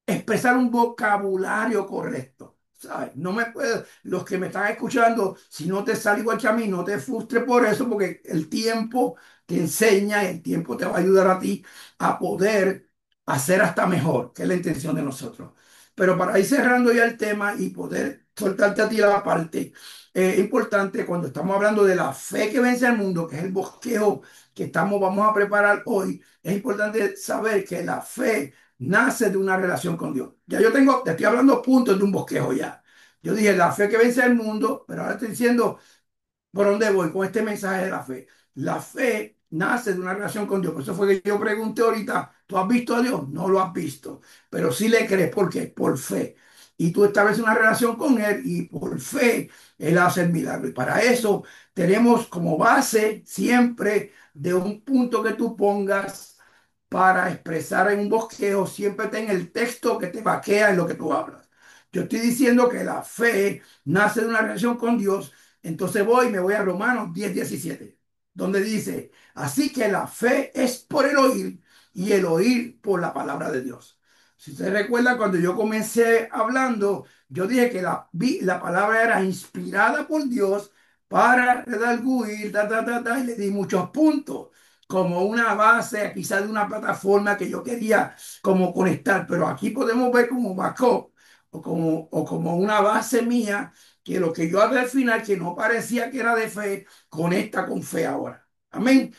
B: expresar un vocabulario correcto. ¿Sabes? No me puedo, los que me están escuchando, si no te sale igual que a mí, no te frustres por eso, porque el tiempo te enseña, el tiempo te va a ayudar a ti a poder hacer hasta mejor, que es la intención de nosotros. Pero para ir cerrando ya el tema y poder soltarte a ti la parte importante cuando estamos hablando de la fe que vence al mundo, que es el bosquejo que vamos a preparar hoy, es importante saber que la fe nace de una relación con Dios. Ya te estoy hablando puntos de un bosquejo ya. Yo dije la fe que vence al mundo, pero ahora estoy diciendo por dónde voy con este mensaje de la fe. La fe nace de una relación con Dios. Por eso fue que yo pregunté ahorita, ¿tú has visto a Dios? No lo has visto, pero sí le crees. ¿Por qué? Por fe. Y tú estableces una relación con Él y por fe Él hace el milagro. Y para eso tenemos como base siempre de un punto que tú pongas para expresar en un bosquejo, siempre ten el texto que te vaquea en lo que tú hablas. Yo estoy diciendo que la fe nace de una relación con Dios, entonces me voy a Romanos 10:17, donde dice, así que la fe es por el oír y el oír por la palabra de Dios. Si usted recuerda, cuando yo comencé hablando, yo dije que la palabra era inspirada por Dios para redarguir, y le di muchos puntos como una base quizás de una plataforma que yo quería como conectar, pero aquí podemos ver como backup o como una base mía que lo que yo hago al final, que no parecía que era de fe, conecta con fe ahora. Amén.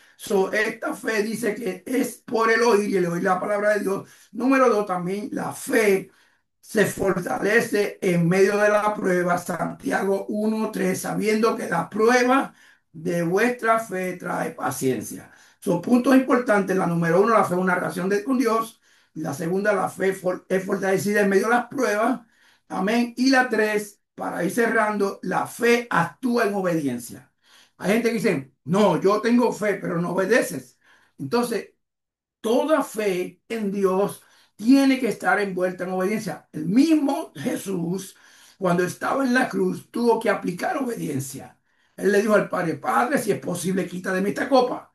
B: Esta fe dice que es por el oír y el oír la palabra de Dios. Número dos, también la fe se fortalece en medio de la prueba. Santiago 1:3, sabiendo que la prueba de vuestra fe trae paciencia. Son puntos importantes. La número uno, la fe es una relación con Dios. La segunda, la fe es fortalecida en medio de las pruebas. Amén. Y la tres, para ir cerrando, la fe actúa en obediencia. Hay gente que dice, no, yo tengo fe, pero no obedeces. Entonces, toda fe en Dios tiene que estar envuelta en obediencia. El mismo Jesús, cuando estaba en la cruz, tuvo que aplicar obediencia. Él le dijo al Padre, Padre, si es posible, quita de mí esta copa,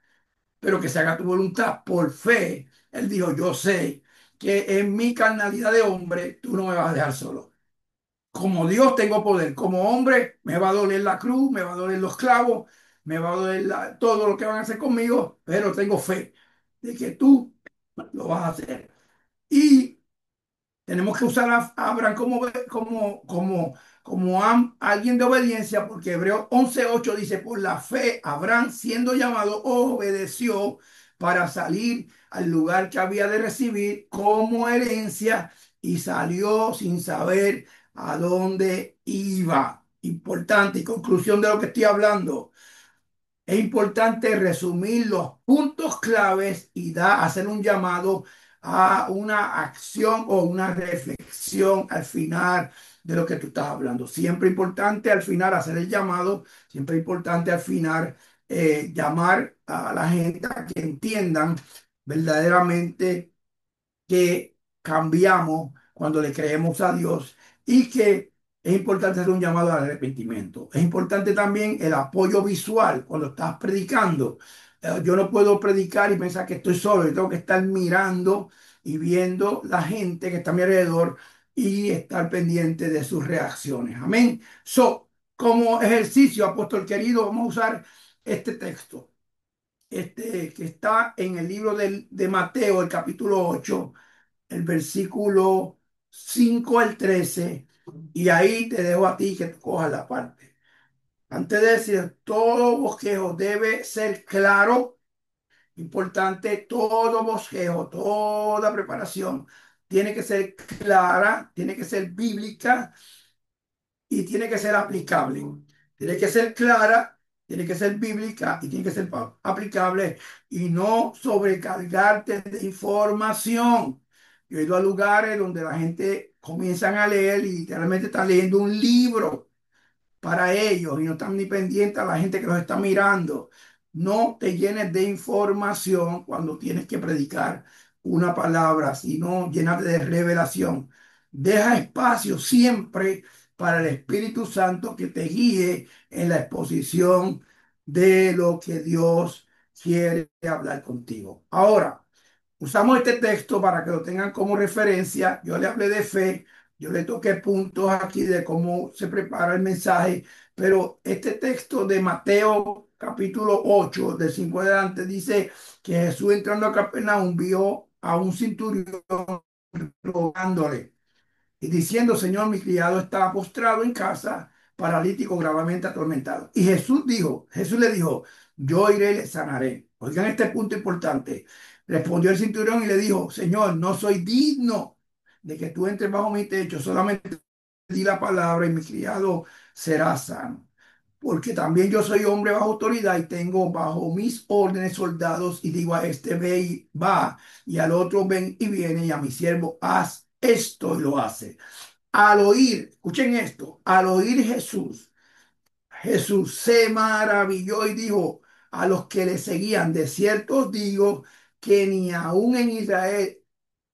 B: pero que se haga tu voluntad. Por fe, él dijo, yo sé que en mi carnalidad de hombre, tú no me vas a dejar solo. Como Dios tengo poder, como hombre me va a doler la cruz, me va a doler los clavos, me va a doler todo lo que van a hacer conmigo, pero tengo fe de que tú lo vas a hacer. Y tenemos que usar a Abraham como alguien de obediencia, porque Hebreos 11:8 dice, por la fe, Abraham siendo llamado, obedeció para salir al lugar que había de recibir como herencia y salió sin saber a dónde iba. Importante y conclusión de lo que estoy hablando. Es importante resumir los puntos claves y hacer un llamado a una acción o una reflexión al final de lo que tú estás hablando. Siempre importante al final hacer el llamado, siempre importante al final llamar a la gente a que entiendan verdaderamente que cambiamos cuando le creemos a Dios y que es importante hacer un llamado al arrepentimiento. Es importante también el apoyo visual cuando estás predicando. Yo no puedo predicar y pensar que estoy solo, yo tengo que estar mirando y viendo la gente que está a mi alrededor y estar pendiente de sus reacciones. Amén. Como ejercicio, apóstol querido, vamos a usar este texto, que está en el libro de Mateo, el capítulo 8, el versículo 5 al 13, y ahí te dejo a ti que tú cojas la parte. Antes de decir, todo bosquejo debe ser claro, importante, todo bosquejo, toda preparación tiene que ser clara, tiene que ser bíblica y tiene que ser aplicable. Tiene que ser clara, tiene que ser bíblica y tiene que ser aplicable y no sobrecargarte de información. Yo he ido a lugares donde la gente comienzan a leer y literalmente está leyendo un libro para ellos y no están ni pendientes a la gente que los está mirando. No te llenes de información cuando tienes que predicar una palabra, sino llénate de revelación. Deja espacio siempre para el Espíritu Santo que te guíe en la exposición de lo que Dios quiere hablar contigo. Ahora, usamos este texto para que lo tengan como referencia. Yo le hablé de fe, yo le toqué puntos aquí de cómo se prepara el mensaje, pero este texto de Mateo capítulo 8, del 5 adelante, dice que Jesús entrando a Capernaum vio a un centurión rogándole y diciendo, Señor, mi criado está postrado en casa, paralítico, gravemente atormentado. Y Jesús le dijo, yo iré y le sanaré. Oigan este punto importante. Respondió el centurión y le dijo, Señor, no soy digno de que tú entres bajo mi techo, solamente di la palabra y mi criado será sano. Porque también yo soy hombre bajo autoridad y tengo bajo mis órdenes soldados y digo a este ve y va y al otro ven y viene y a mi siervo haz esto y lo hace. Al oír, escuchen esto, al oír Jesús se maravilló y dijo a los que le seguían, de cierto os digo que ni aún en Israel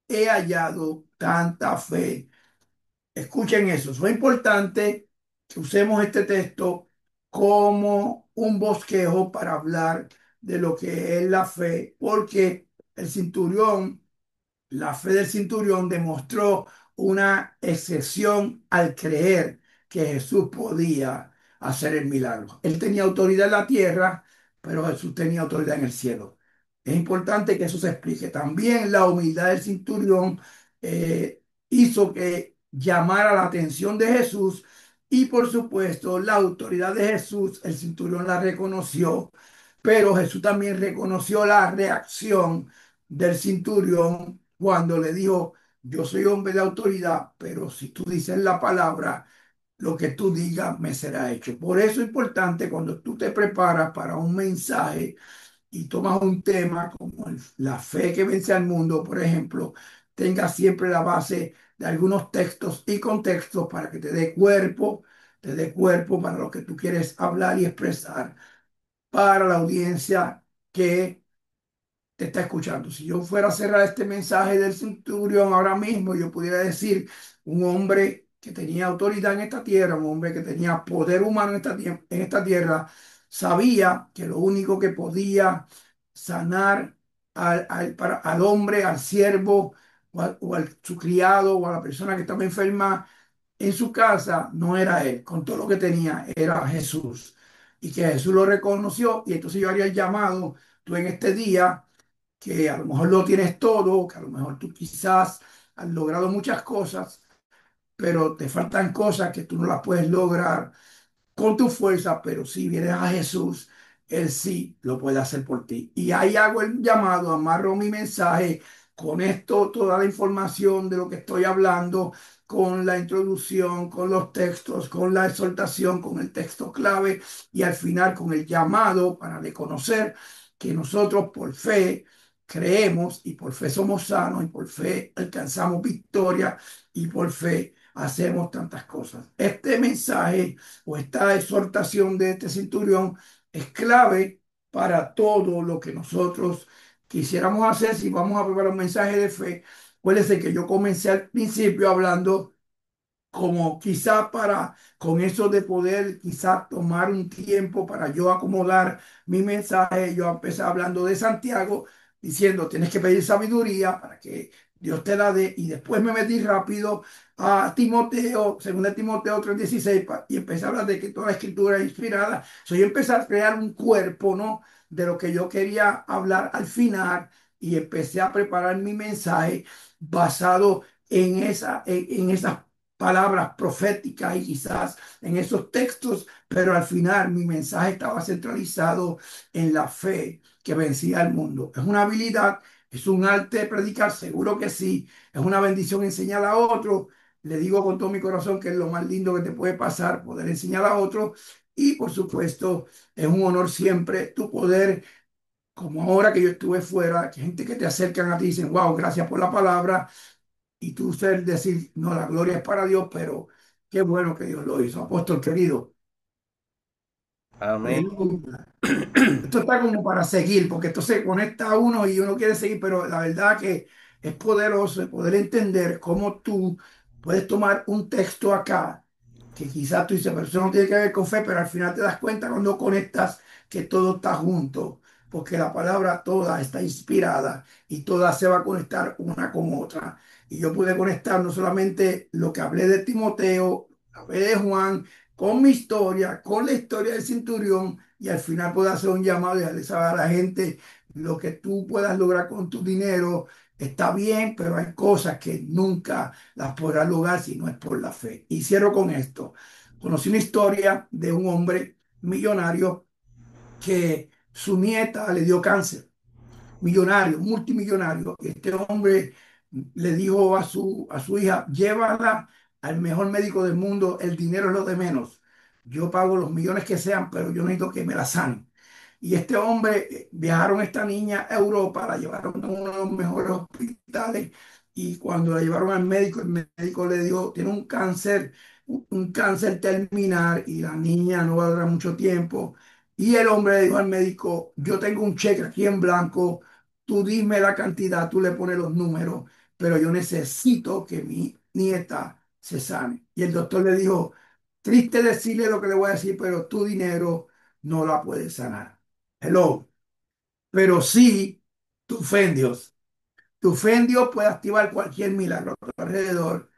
B: he hallado tanta fe. Escuchen eso, es importante que usemos este texto como un bosquejo para hablar de lo que es la fe, porque el centurión la fe del centurión demostró una excepción al creer que Jesús podía hacer el milagro. Él tenía autoridad en la tierra, pero Jesús tenía autoridad en el cielo. Es importante que eso se explique. También la humildad del centurión hizo que llamara la atención de Jesús y por supuesto la autoridad de Jesús, el centurión la reconoció, pero Jesús también reconoció la reacción del centurión cuando le dijo, yo soy hombre de autoridad, pero si tú dices la palabra, lo que tú digas me será hecho. Por eso es importante cuando tú te preparas para un mensaje y tomas un tema como la fe que vence al mundo, por ejemplo, tenga siempre la base de algunos textos y contextos para que te dé cuerpo para lo que tú quieres hablar y expresar para la audiencia que te está escuchando. Si yo fuera a cerrar este mensaje del centurión ahora mismo, yo pudiera decir un hombre que tenía autoridad en esta tierra, un hombre que tenía poder humano en esta tierra, sabía que lo único que podía sanar al hombre, al siervo o su criado o a la persona que estaba enferma en su casa, no era él, con todo lo que tenía, era Jesús. Y que Jesús lo reconoció y entonces yo haría el llamado, tú en este día que a lo mejor lo tienes todo, que a lo mejor tú quizás has logrado muchas cosas, pero te faltan cosas que tú no las puedes lograr con tu fuerza, pero si vienes a Jesús, Él sí lo puede hacer por ti. Y ahí hago el llamado, amarro mi mensaje con esto, toda la información de lo que estoy hablando, con la introducción, con los textos, con la exhortación, con el texto clave y al final con el llamado para reconocer que nosotros por fe creemos y por fe somos sanos y por fe alcanzamos victoria y por fe hacemos tantas cosas. Este mensaje o esta exhortación de este centurión es clave para todo lo que nosotros quisiéramos hacer si vamos a preparar un mensaje de fe Acuérdense que yo comencé al principio hablando como quizá para, con eso de poder quizá tomar un tiempo para yo acomodar mi mensaje, yo empecé hablando de Santiago, diciendo, tienes que pedir sabiduría para que Dios te la dé, y después me metí rápido a Timoteo, 2 Timoteo 3:16, y empecé a hablar de que toda la escritura es inspirada. Yo empecé a crear un cuerpo, ¿no? De lo que yo quería hablar al final, y empecé a preparar mi mensaje basado en esas palabras proféticas y quizás en esos textos, pero al final mi mensaje estaba centralizado en la fe que vencía al mundo. Es una habilidad, es un arte de predicar, seguro que sí, es una bendición enseñar a otro. Le digo con todo mi corazón que es lo más lindo que te puede pasar, poder enseñar a otro. Y por supuesto, es un honor siempre tu poder, como ahora que yo estuve fuera, que gente que te acercan a ti y dicen, wow, gracias por la palabra, y tú ser decir, no, la gloria es para Dios, pero qué bueno que Dios lo hizo. Apóstol querido,
A: Amén.
B: aleluya. Esto está como para seguir, porque esto se conecta a uno y uno quiere seguir, pero la verdad que es poderoso el poder entender cómo tú puedes tomar un texto acá, que quizás tú dices, pero eso no tiene que ver con fe, pero al final te das cuenta cuando conectas que todo está junto, porque la palabra toda está inspirada y toda se va a conectar una con otra. Y yo pude conectar no solamente lo que hablé de Timoteo, hablé de Juan, con mi historia, con la historia del centurión, y al final puedo hacer un llamado y dejarle saber a la gente lo que tú puedas lograr con tu dinero está bien, pero hay cosas que nunca las podrás lograr si no es por la fe. Y cierro con esto. Conocí una historia de un hombre millonario que su nieta le dio cáncer, millonario, multimillonario. Este hombre le dijo a su hija, llévala al mejor médico del mundo, el dinero es lo de menos. Yo pago los millones que sean, pero yo necesito que me la sanen. Y este hombre, viajaron esta niña a Europa, la llevaron a uno de los mejores hospitales, y cuando la llevaron al médico, el médico le dijo, tiene un cáncer, un cáncer terminal y la niña no va a durar mucho tiempo. Y el hombre le dijo al médico, yo tengo un cheque aquí en blanco, tú dime la cantidad, tú le pones los números, pero yo necesito que mi nieta se sane. Y el doctor le dijo, triste decirle lo que le voy a decir, pero tu dinero no la puede sanar. Hello. Pero sí tu fe en Dios. Tu fe en Dios puede activar cualquier milagro a tu alrededor,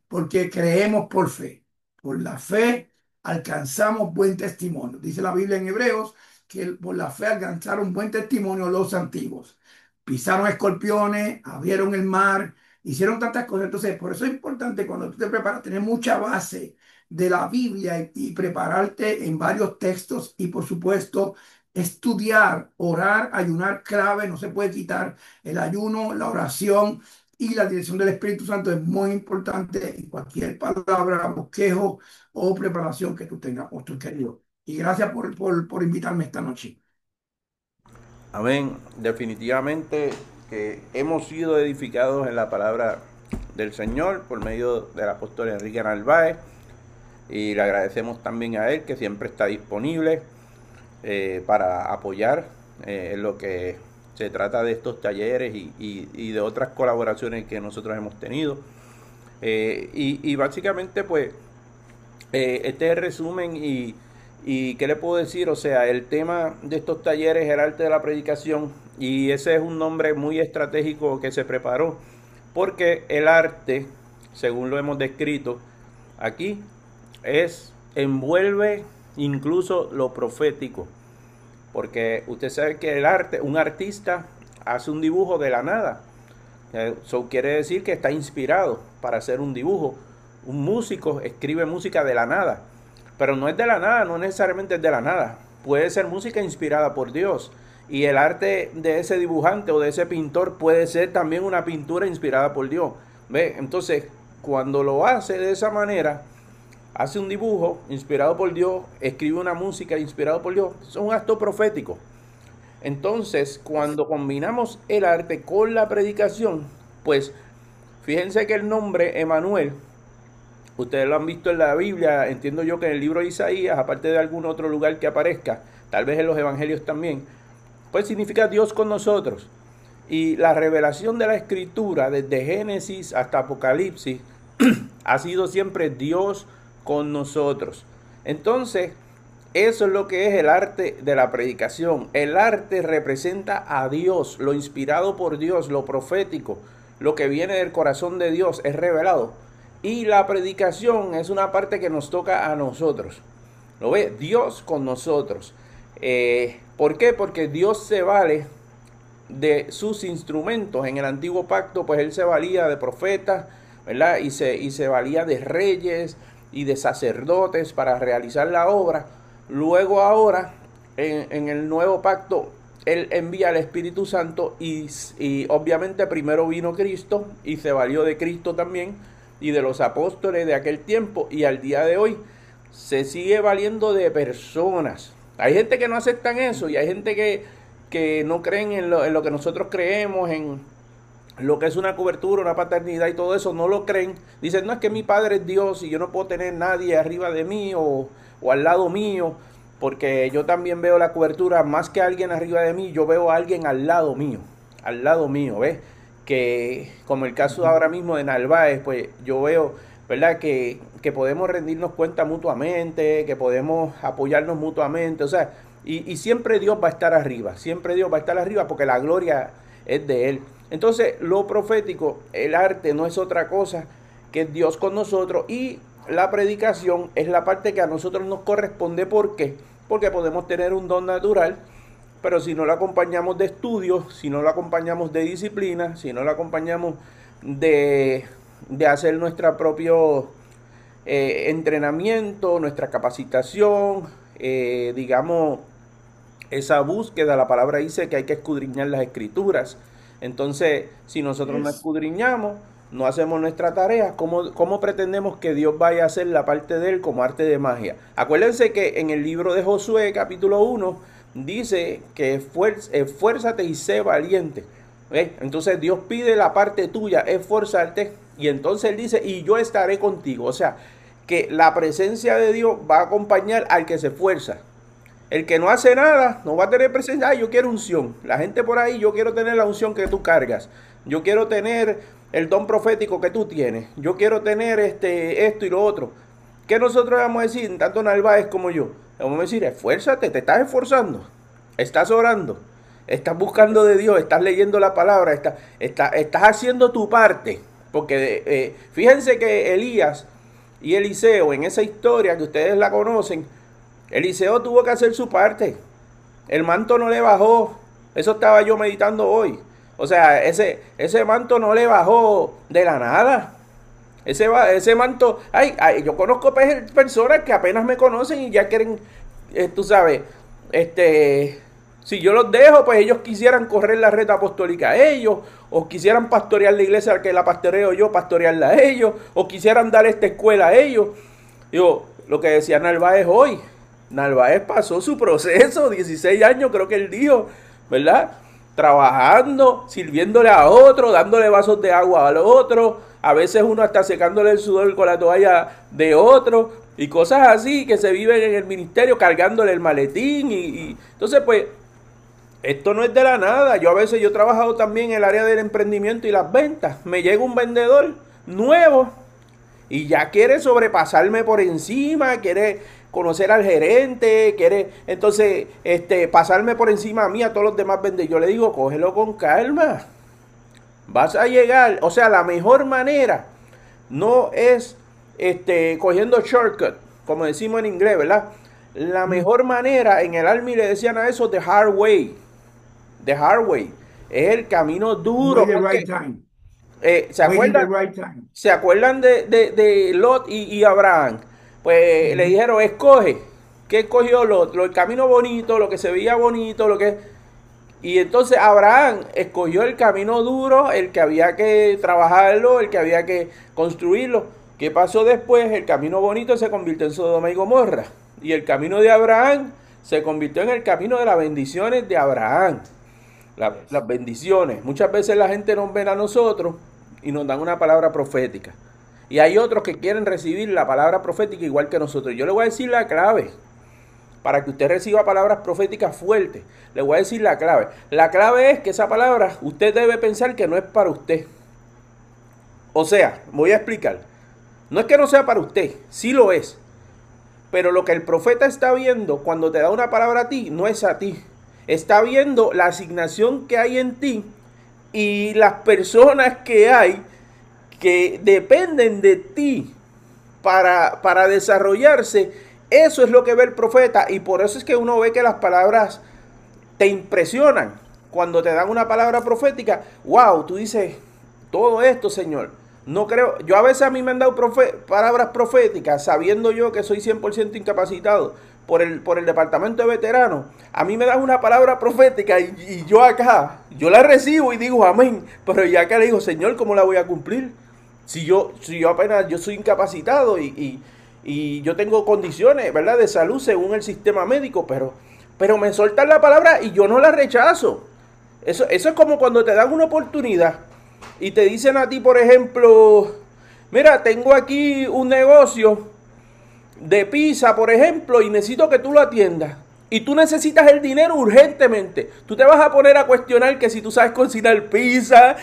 B: porque creemos por fe. Por la fe alcanzamos buen testimonio. Dice la Biblia en Hebreos que por la fe alcanzaron buen testimonio los antiguos. Pisaron escorpiones, abrieron el mar, hicieron tantas cosas. Entonces, por eso es importante cuando tú te preparas tener mucha base de la Biblia y prepararte en varios textos, y por supuesto estudiar, orar, ayunar, clave, no se puede quitar el ayuno, la oración y la dirección del Espíritu Santo es muy importante en cualquier palabra, bosquejo o preparación que tú tengas, apóstol querido. Y gracias por invitarme esta noche.
A: Amén. Definitivamente que hemos sido edificados en la palabra del Señor por medio del apóstol Enrique Narváez, y le agradecemos también a él que siempre está disponible para apoyar en lo que se trata de estos talleres y de otras colaboraciones que nosotros hemos tenido. Y básicamente pues este es el resumen y ¿qué le puedo decir? O sea, el tema de estos talleres es el arte de la predicación, y ese es un nombre muy estratégico que se preparó porque el arte, según lo hemos descrito aquí, envuelve incluso lo profético, porque usted sabe que el arte, un artista hace un dibujo de la nada. Eso quiere decir que está inspirado para hacer un dibujo. Un músico escribe música de la nada, pero no es de la nada, no necesariamente es de la nada. Puede ser música inspirada por Dios. Y el arte de ese dibujante o de ese pintor puede ser también una pintura inspirada por Dios. ¿Ve? Entonces, cuando lo hace de esa manera, hace un dibujo inspirado por Dios, escribe una música inspirada por Dios, es un acto profético. Entonces, cuando combinamos el arte con la predicación, pues fíjense que el nombre Emanuel, ustedes lo han visto en la Biblia, entiendo yo que en el libro de Isaías, aparte de algún otro lugar que aparezca, tal vez en los evangelios también, pues significa Dios con nosotros. Y la revelación de la Escritura, desde Génesis hasta Apocalipsis, ha sido siempre Dios con nosotros. Entonces, eso es lo que es el arte de la predicación. El arte representa a Dios, lo inspirado por Dios, lo profético, lo que viene del corazón de Dios es revelado. Y la predicación es una parte que nos toca a nosotros. ¿Lo ve? Dios con nosotros. ¿Por qué? Porque Dios se vale de sus instrumentos. En el antiguo pacto, pues él se valía de profetas, ¿verdad? Y se valía de reyes y de sacerdotes para realizar la obra. Luego ahora, en el nuevo pacto, él envía al Espíritu Santo y obviamente primero vino Cristo y se valió de Cristo también y de los apóstoles de aquel tiempo, y al día de hoy se sigue valiendo de personas. Hay gente que no aceptan eso y hay gente que no creen en lo que nosotros creemos, en lo que es una cobertura, una paternidad y todo eso, no lo creen. Dicen, no, es que mi padre es Dios y yo no puedo tener nadie arriba de mí o al lado mío, porque yo también veo la cobertura más que alguien arriba de mí, yo veo a alguien al lado mío, ¿ves? Que como el caso ahora mismo de Narváez, pues yo veo, ¿verdad? Que podemos rendirnos cuenta mutuamente, que podemos apoyarnos mutuamente, o sea, y siempre Dios va a estar arriba, siempre Dios va a estar arriba porque la gloria es de Él. Entonces, lo profético, el arte no es otra cosa que Dios con nosotros, y la predicación es la parte que a nosotros nos corresponde. ¿Por qué? Porque podemos tener un don natural, pero si no lo acompañamos de estudios, si no lo acompañamos de disciplina, si no lo acompañamos de hacer nuestro propio entrenamiento, nuestra capacitación, digamos, esa búsqueda, la palabra dice que hay que escudriñar las escrituras. Entonces, si nosotros no escudriñamos, no hacemos nuestra tarea, ¿cómo pretendemos que Dios vaya a hacer la parte de Él como arte de magia? Acuérdense que en el libro de Josué, capítulo 1, dice que esfuérzate y sé valiente. ¿Ves? Entonces Dios pide la parte tuya, esforzarte, y entonces Él dice, y yo estaré contigo. O sea, que la presencia de Dios va a acompañar al que se esfuerza. El que no hace nada no va a tener presencia. Ay, yo quiero unción. La gente por ahí, yo quiero tener la unción que tú cargas. Yo quiero tener el don profético que tú tienes. Yo quiero tener esto y lo otro. ¿Qué nosotros vamos a decir, tanto Narváez como yo? Vamos a decir, esfuérzate, te estás esforzando. Estás orando. Estás buscando de Dios. Estás leyendo la palabra. Estás haciendo tu parte. Porque fíjense que Elías y Eliseo, en esa historia que ustedes la conocen, Eliseo tuvo que hacer su parte. El manto no le bajó. Eso estaba yo meditando hoy. O sea, ese manto no le bajó de la nada. Ese manto... yo conozco personas que apenas me conocen y ya quieren, tú sabes, si yo los dejo, pues ellos quisieran correr la red apostólica a ellos, o quisieran pastorear la iglesia que la pastoreo yo, pastorearla a ellos, o quisieran dar esta escuela a ellos. Digo, lo que decía Narváez hoy, Narváez pasó su proceso, 16 años creo que él dijo, ¿verdad? Trabajando, sirviéndole a otro, dándole vasos de agua al otro, a veces uno hasta secándole el sudor con la toalla de otro, y cosas así que se viven en el ministerio, cargándole el maletín, y entonces pues, esto no es de la nada. Yo he trabajado también en el área del emprendimiento y las ventas. Me llega un vendedor nuevo y ya quiere sobrepasarme por encima, quiere conocer al gerente, quiere entonces pasarme por encima a mí, a todos los demás vendedores. Yo le digo, cógelo con calma. Vas a llegar, o sea, la mejor manera no es cogiendo shortcut, como decimos en inglés, ¿verdad? La mejor manera, en el Army le decían a eso, the hard way. The hard way. Es el camino duro. Porque, ¿se acuerdan de Lot y Abraham? Pues le dijeron, escoge. ¿Qué escogió Lot? El camino bonito, lo que se veía bonito, lo que... Y entonces Abraham escogió el camino duro, el que había que trabajarlo, el que había que construirlo. ¿Qué pasó después? El camino bonito se convirtió en Sodoma y Gomorra. Y el camino de Abraham se convirtió en el camino de las bendiciones de Abraham. Las bendiciones. Muchas veces la gente nos ve a nosotros y nos dan una palabra profética. Y hay otros que quieren recibir la palabra profética igual que nosotros. Yo le voy a decir la clave. para que usted reciba palabras proféticas fuertes. Le voy a decir la clave. La clave es que esa palabra usted debe pensar que no es para usted. O sea, voy a explicar. No es que no sea para usted, sí lo es. Pero lo que el profeta está viendo cuando te da una palabra a ti, no es a ti. Está viendo la asignación que hay en ti y las personas que hay que dependen de ti para desarrollarse. Eso es lo que ve el profeta, y por eso es que uno ve que las palabras te impresionan. Cuando te dan una palabra profética, wow, tú dices, todo esto, Señor, no creo. Yo a veces a mí me han dado palabras proféticas sabiendo yo que soy 100% incapacitado por el departamento de veteranos. A mí me dan una palabra profética y yo acá, yo la recibo y digo amén, pero ya acá le digo, Señor, ¿cómo la voy a cumplir? Si yo apenas, yo soy incapacitado y yo tengo condiciones, ¿verdad?, de salud según el sistema médico, pero me sueltan la palabra y yo no la rechazo. Eso es como cuando te dan una oportunidad y te dicen a ti, por ejemplo, mira, tengo aquí un negocio de pizza, por ejemplo, y necesito que tú lo atiendas. Y tú necesitas el dinero urgentemente. Tú te vas a poner a cuestionar que si tú sabes cocinar pizza.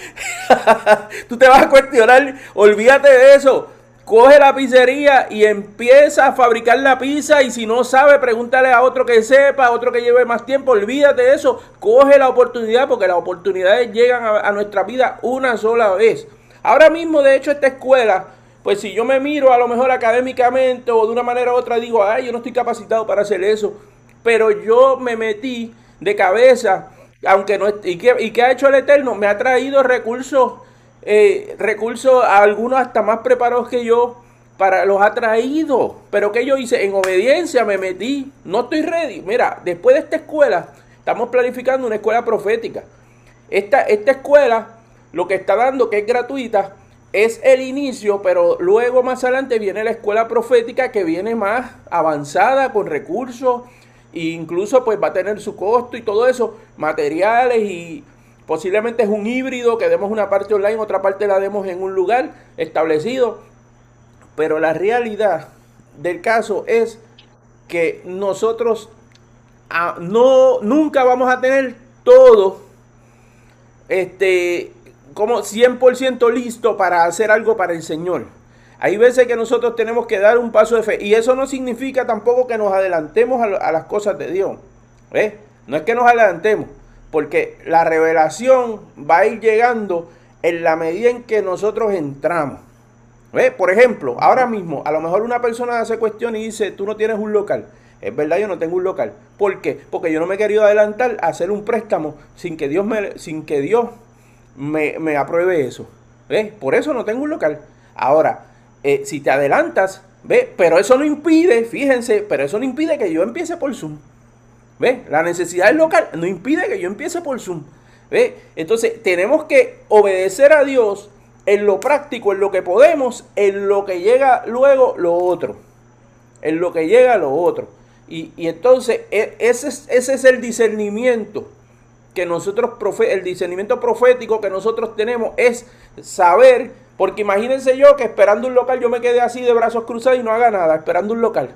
A: Tú te vas a cuestionar, olvídate de eso. Coge la pizzería y empieza a fabricar la pizza, y si no sabe, pregúntale a otro que sepa, a otro que lleve más tiempo. Olvídate de eso. Coge la oportunidad, porque las oportunidades llegan a nuestra vida una sola vez. Ahora mismo, de hecho, esta escuela, pues si yo me miro a lo mejor académicamente o de una manera u otra, digo, ay, yo no estoy capacitado para hacer eso. Pero yo me metí de cabeza, aunque no, ¿y qué ha hecho el Eterno? Me ha traído recursos a algunos hasta más preparados que yo, los ha traído. Pero ¿qué yo hice? En obediencia me metí. No estoy ready. Mira, después de esta escuela, estamos planificando una escuela profética. Esta escuela, lo que está dando, que es gratuita, es el inicio, pero luego más adelante viene la escuela profética, que viene más avanzada, con recursos, e incluso pues va a tener su costo y todo eso, materiales, y posiblemente es un híbrido, que demos una parte online, otra parte la demos en un lugar establecido. Pero la realidad del caso es que nosotros nunca vamos a tener todo como 100% listo para hacer algo para el Señor. Hay veces que nosotros tenemos que dar un paso de fe, y eso no significa tampoco que nos adelantemos a las cosas de Dios. ¿Ves? No es que nos adelantemos, porque la revelación va a ir llegando en la medida en que nosotros entramos. ¿Ves? Por ejemplo, ahora mismo, a lo mejor una persona hace cuestión y dice, tú no tienes un local. Es verdad, yo no tengo un local. ¿Por qué? Porque yo no me he querido adelantar a hacer un préstamo sin que Dios me apruebe eso. ¿Ves? Por eso no tengo un local. Ahora, si te adelantas, ¿ves? Pero eso no impide, fíjense, pero eso no impide que yo empiece por Zoom. ¿Ves? La necesidad del local no impide que yo empiece por Zoom. ¿Ves? Entonces, tenemos que obedecer a Dios en lo práctico, en lo que podemos, en lo que llega luego lo otro. En lo que llega lo otro. Y entonces, ese es el discernimiento que nosotros, el discernimiento profético que nosotros tenemos, es saber, porque imagínense yo que esperando un local yo me quedé así de brazos cruzados y no haga nada, esperando un local.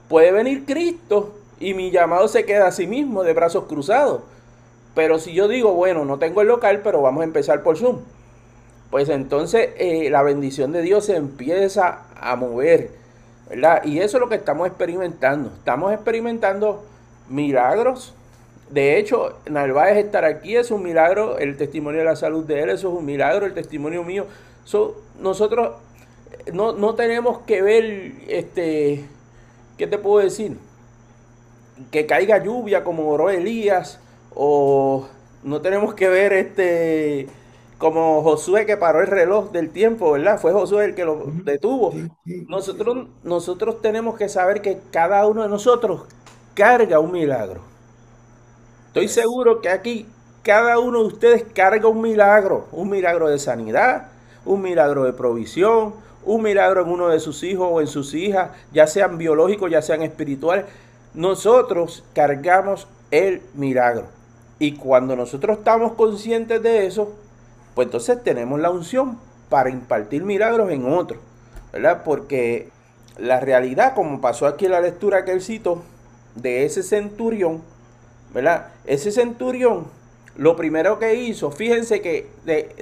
A: Puede venir Cristo y mi llamado se queda así mismo, de brazos cruzados. Pero si yo digo, bueno, no tengo el local, pero vamos a empezar por Zoom, pues entonces la bendición de Dios se empieza a mover, ¿verdad? Y eso es lo que estamos experimentando. Estamos experimentando milagros. De hecho, Narváez estar aquí es un milagro, el testimonio de la salud de él, eso es un milagro, el testimonio mío. Nosotros no tenemos que ver, ¿qué te puedo decir? Que caiga lluvia como oró Elías, o no tenemos que ver como Josué, que paró el reloj del tiempo, ¿verdad? Fue Josué el que lo detuvo.
B: Sí, sí,
A: Nosotros tenemos que saber que cada uno de nosotros carga un milagro. Estoy
B: yes.
A: seguro que aquí cada uno de ustedes carga un milagro de sanidad, un milagro de provisión, un milagro en uno de sus hijos o en sus hijas, ya sean biológicos, ya sean espirituales. Nosotros cargamos el milagro. Y cuando nosotros estamos conscientes de eso, pues entonces tenemos la unción para impartir milagros en otros, ¿verdad? Porque la realidad, como pasó aquí en la lectura que él citó, de ese centurión, ¿verdad? Ese centurión, lo primero que hizo, fíjense que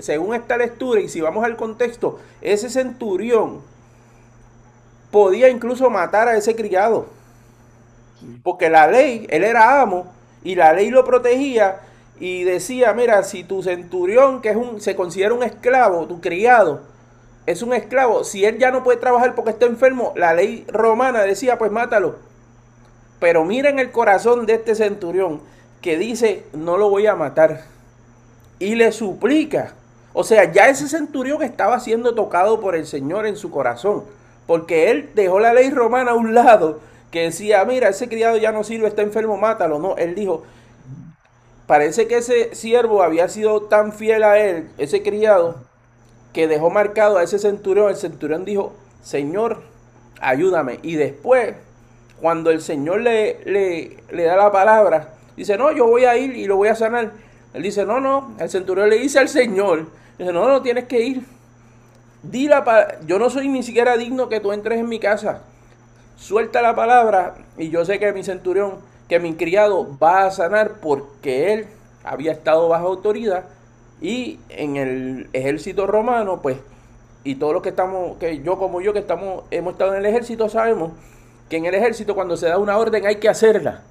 A: según esta lectura, y si vamos al contexto, ese centurión podía incluso matar a ese criado,
B: Sí.
A: porque la ley, él era amo, y la ley lo protegía, y decía, mira, si tu centurión, que se considera un esclavo, tu criado, es un esclavo, si él ya no puede trabajar porque está enfermo, la ley romana decía, pues mátalo. Pero miren el corazón de este centurión que dice, no lo voy a matar. Y le suplica. O sea, ya ese centurión estaba siendo tocado por el Señor en su corazón. Porque él dejó la ley romana a un lado que decía, mira, ese criado ya no sirve, está enfermo, mátalo. No, él dijo, parece que ese siervo había sido tan fiel a él, ese criado, que dejó marcado a ese centurión. El centurión dijo, Señor, ayúdame. Y después, cuando el Señor le da la palabra, dice, no, yo voy a ir y lo voy a sanar. Él dice, no, no. El centurión le dice al Señor, dice, no, no tienes que ir. Yo no soy ni siquiera digno que tú entres en mi casa. Suelta la palabra y yo sé que mi centurión, que mi criado va a sanar porque él había estado bajo autoridad y en el ejército romano, pues, y todos los que estamos, que yo como yo que estamos, hemos estado en el ejército, sabemos que en el ejército cuando se da una orden hay que hacerla.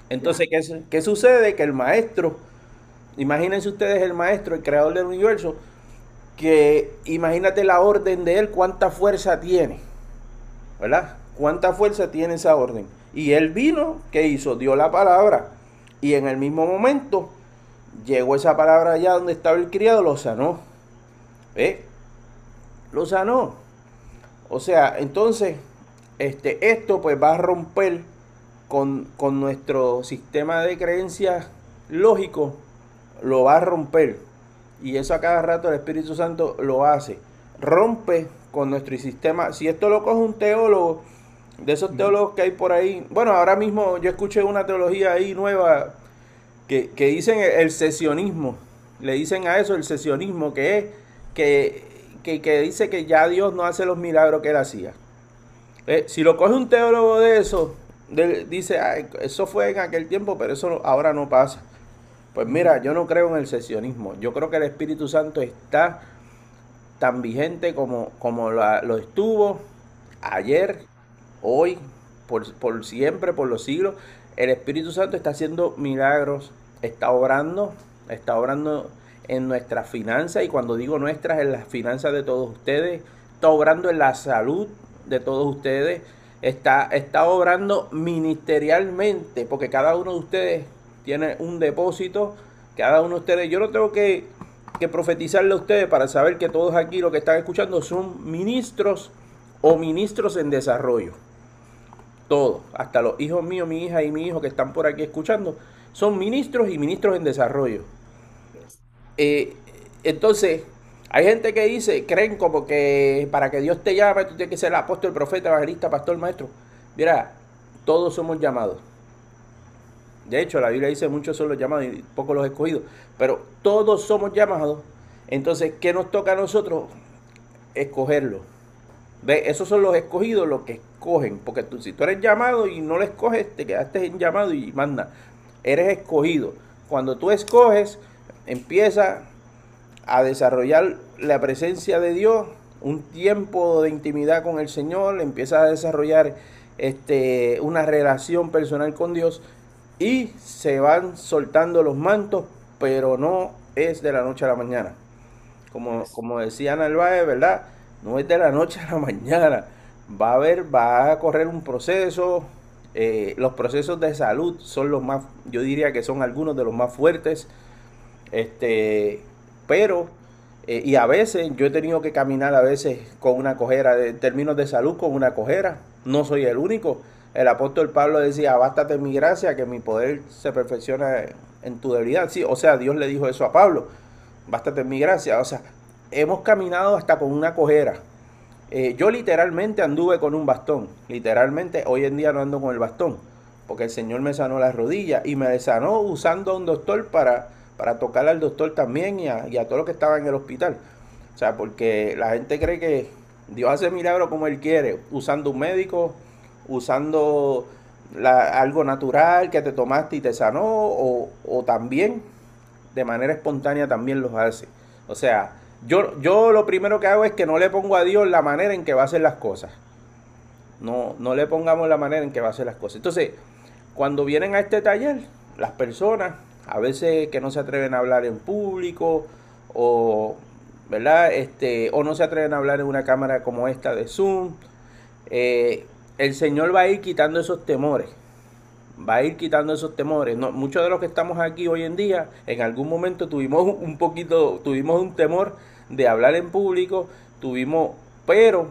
A: Entonces,
B: Ya.
A: ¿qué sucede? Que el maestro, imagínense ustedes el maestro, el creador del universo, que imagínate la orden de él, cuánta fuerza tiene, ¿verdad? Cuánta fuerza tiene esa orden. Y él vino, ¿qué hizo? Dio la palabra. Y en el mismo momento llegó esa palabra allá donde estaba el criado, lo sanó. ¿Eh? Lo sanó. O sea, entonces, esto pues va a romper con nuestro sistema de creencias lógico, lo va a romper. Y eso a cada rato el Espíritu Santo lo hace. Rompe con nuestro sistema. Si esto lo coge un teólogo, de esos teólogos que hay por ahí, bueno, ahora mismo yo escuché una teología ahí nueva que dicen el sesionismo. Le dicen a eso el sesionismo, que es que dice que ya Dios no hace los milagros que él hacía. Si lo coge un teólogo de eso, dice, ay, eso fue en aquel tiempo, pero eso ahora no pasa. Pues mira, yo no creo en el sesionismo. Yo creo que el Espíritu Santo está tan vigente como lo estuvo ayer, hoy, por siempre, por los siglos. El Espíritu Santo está haciendo milagros, está obrando en nuestras finanzas, y cuando digo nuestras, en las finanzas de todos ustedes, está obrando en la salud de todos ustedes, está obrando ministerialmente, porque cada uno de ustedes tiene un depósito, cada uno de ustedes, yo no tengo que profetizarle a ustedes para saber que todos aquí lo que están escuchando son ministros o ministros en desarrollo. Todos, hasta los hijos míos, mi hija y mi hijo que están por aquí escuchando, son ministros y ministros en desarrollo. Eh, entonces, hay gente que dice, creen como que para que Dios te llame, tú tienes que ser apóstol, profeta, evangelista, pastor, maestro. Mira, todos somos llamados. De hecho, la Biblia dice muchos son los llamados y pocos los escogidos. Pero todos somos llamados. Entonces, ¿qué nos toca a nosotros? Escogerlo. ¿Ve? Esos son los escogidos, los que escogen. Porque si tú eres llamado y no lo escoges, te quedaste en llamado y manda. Eres escogido. Cuando tú escoges, empieza a desarrollar la presencia de Dios, un tiempo de intimidad con el Señor, empieza a desarrollar una relación personal con Dios, y se van soltando los mantos, pero no es de la noche a la mañana. Como decía Narváez, ¿verdad? No es de la noche a la mañana. Va a correr un proceso. Los procesos de salud son los más, yo diría que son algunos de los más fuertes. Pero, y a veces yo he tenido que caminar a veces con una cojera, en términos de salud, con una cojera. No soy el único. El apóstol Pablo decía, bástate mi gracia, que mi poder se perfecciona en tu debilidad. Sí, o sea, Dios le dijo eso a Pablo, bástate mi gracia. O sea, hemos caminado hasta con una cojera. Yo literalmente anduve con un bastón. Literalmente, hoy en día no ando con el bastón, porque el Señor me sanó las rodillas y me sanó usando a un doctor para tocarle al doctor también y a todos los que estaban en el hospital. O sea, porque la gente cree que Dios hace milagros como Él quiere, usando un médico, usando algo natural que te tomaste y te sanó, o también de manera espontánea también los hace. O sea, yo lo primero que hago es que no le pongo a Dios la manera en que va a hacer las cosas. No le pongamos la manera en que va a hacer las cosas. Entonces, cuando vienen a este taller, las personas, a veces que no se atreven a hablar en público, o, ¿verdad? O no se atreven a hablar en una cámara como esta de Zoom, el Señor va a ir quitando esos temores. Va a ir quitando esos temores. No, muchos de los que estamos aquí hoy en día, en algún momento tuvimos un temor de hablar en público, pero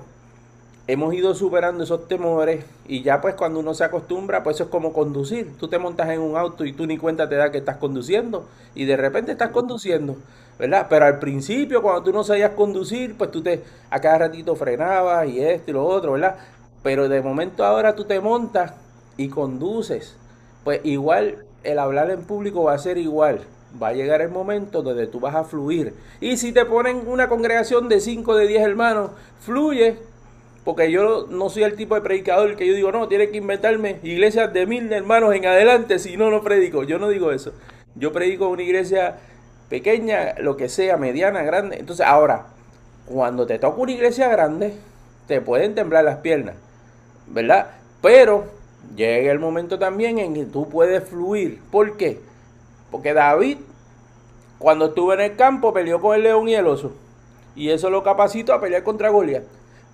A: hemos ido superando esos temores, y ya pues cuando uno se acostumbra, pues eso es como conducir. Tú te montas en un auto y tú ni cuenta te da que estás conduciendo, y de repente estás conduciendo, ¿verdad? Pero al principio, cuando tú no sabías conducir, pues a cada ratito frenabas y esto y lo otro, ¿verdad? Pero de momento ahora tú te montas y conduces. Pues igual el hablar en público va a ser igual. Va a llegar el momento donde tú vas a fluir. Y si te ponen una congregación de 5 de 10 hermanos, fluye. Porque yo no soy el tipo de predicador que yo digo, no, tiene que inventarme iglesias de 1000 hermanos en adelante, si no, no predico. Yo no digo eso. Yo predico una iglesia pequeña, lo que sea, mediana, grande. Entonces, ahora, cuando te toca una iglesia grande, te pueden temblar las piernas, ¿verdad? Pero llega el momento también en que tú puedes fluir. ¿Por qué? Porque David, cuando estuvo en el campo, peleó con el león y el oso. Y eso lo capacitó a pelear contra Goliat.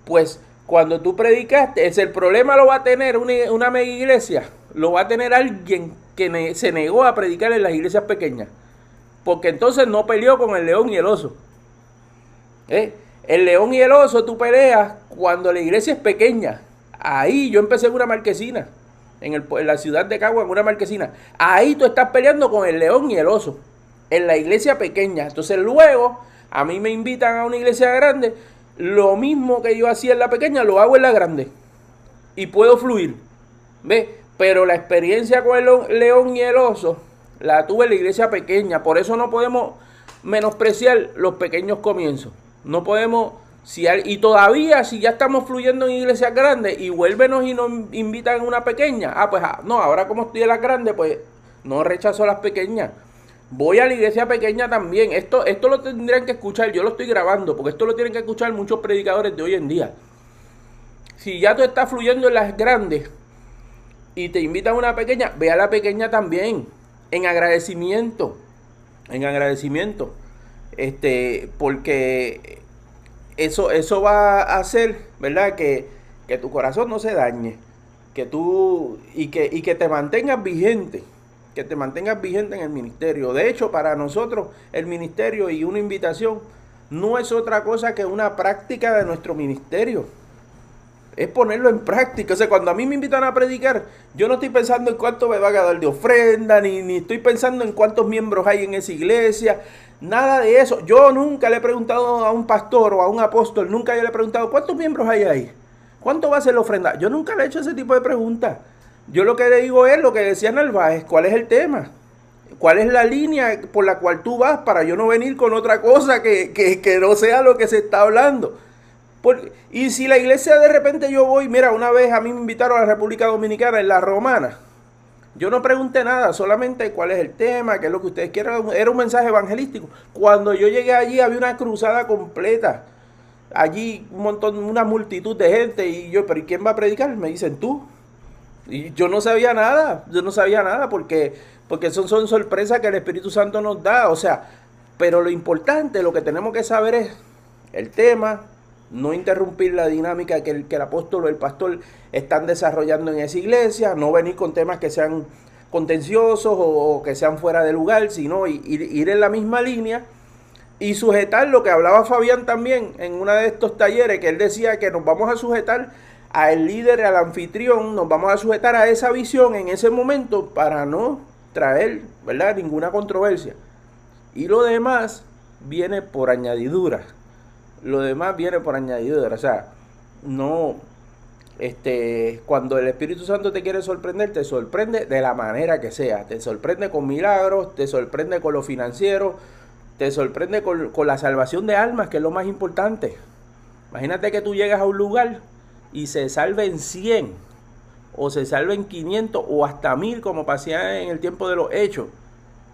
A: Pues cuando tú predicaste, el problema lo va a tener una mega iglesia. Lo va a tener alguien que se negó a predicar en las iglesias pequeñas. Porque entonces no peleó con el león y el oso. El león y el oso tú peleas cuando la iglesia es pequeña. Ahí yo empecé en una marquesina, en la ciudad de Cagua, en una marquesina. Ahí tú estás peleando con el león y el oso, en la iglesia pequeña. Entonces luego a mí me invitan a una iglesia grande. Lo mismo que yo hacía en la pequeña lo hago en la grande, y puedo fluir, ¿ves? Pero la experiencia con el león y el oso la tuve en la iglesia pequeña. Por eso no podemos menospreciar los pequeños comienzos. No podemos, y todavía si ya estamos fluyendo en iglesias grandes y vuélvenos y nos invitan a una pequeña, no, ahora como estoy en las grandes, pues no rechazo las pequeñas. Voy a la iglesia pequeña también. Esto lo tendrían que escuchar. Yo lo estoy grabando porque esto lo tienen que escuchar muchos predicadores de hoy en día. Si ya tú estás fluyendo en las grandes y te invitan a una pequeña, ve a la pequeña también, en agradecimiento. En agradecimiento. Porque eso va a hacer, ¿verdad? Que tu corazón no se dañe. Y que te mantengas vigente. Que te mantengas vigente en el ministerio. De hecho, para nosotros el ministerio y una invitación no es otra cosa que una práctica de nuestro ministerio. Es ponerlo en práctica. O sea, cuando a mí me invitan a predicar, yo no estoy pensando en cuánto me va a dar de ofrenda, ni estoy pensando en cuántos miembros hay en esa iglesia. Nada de eso. Yo nunca le he preguntado a un pastor o a un apóstol, nunca yo le he preguntado cuántos miembros hay ahí. ¿Cuánto va a ser la ofrenda? Yo nunca le he hecho ese tipo de preguntas. Yo lo que le digo es lo que decía Narváez, ¿cuál es el tema? ¿Cuál es la línea por la cual tú vas para yo no venir con otra cosa que no sea lo que se está hablando? Y si la iglesia de repente yo voy, mira, una vez a mí me invitaron a la República Dominicana en la Romana. Yo no pregunté nada, solamente cuál es el tema, qué es lo que ustedes quieren. Era un mensaje evangelístico. Cuando yo llegué allí había una cruzada completa. Allí una multitud de gente. Y yo, ¿pero quién va a predicar? Me dicen, tú. Y yo no sabía nada, porque son sorpresas que el Espíritu Santo nos da. O sea, pero lo importante, lo que tenemos que saber es el tema, no interrumpir la dinámica que el apóstol o el pastor están desarrollando en esa iglesia, no venir con temas que sean contenciosos o que sean fuera de lugar, sino ir en la misma línea y sujetar lo que hablaba Fabián también en uno de estos talleres, que él decía que nos vamos a sujetar al líder, al anfitrión, nos vamos a sujetar a esa visión en ese momento para no traer, ¿verdad?, ninguna controversia. Y lo demás viene por añadidura. O sea, no, cuando el Espíritu Santo te quiere sorprender, te sorprende de la manera que sea. Te sorprende con milagros, te sorprende con lo financiero, te sorprende con la salvación de almas, que es lo más importante. Imagínate que tú llegas a un lugar y se salven 100 o se salven 500 o hasta 1000 como pasaba en el tiempo de los hechos.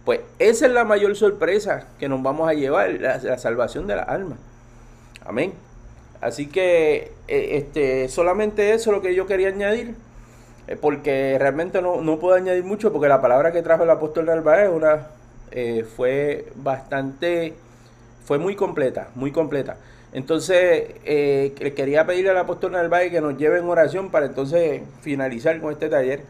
A: Pues esa es la mayor sorpresa que nos vamos a llevar, la salvación de la alma. Amén. Así que solamente eso es lo que yo quería añadir, porque realmente no puedo añadir mucho, porque la palabra que trajo el apóstol Narváez fue bastante, fue muy completa, muy completa. Entonces, quería pedirle al apóstol Narváez que nos lleve en oración para entonces finalizar con este taller.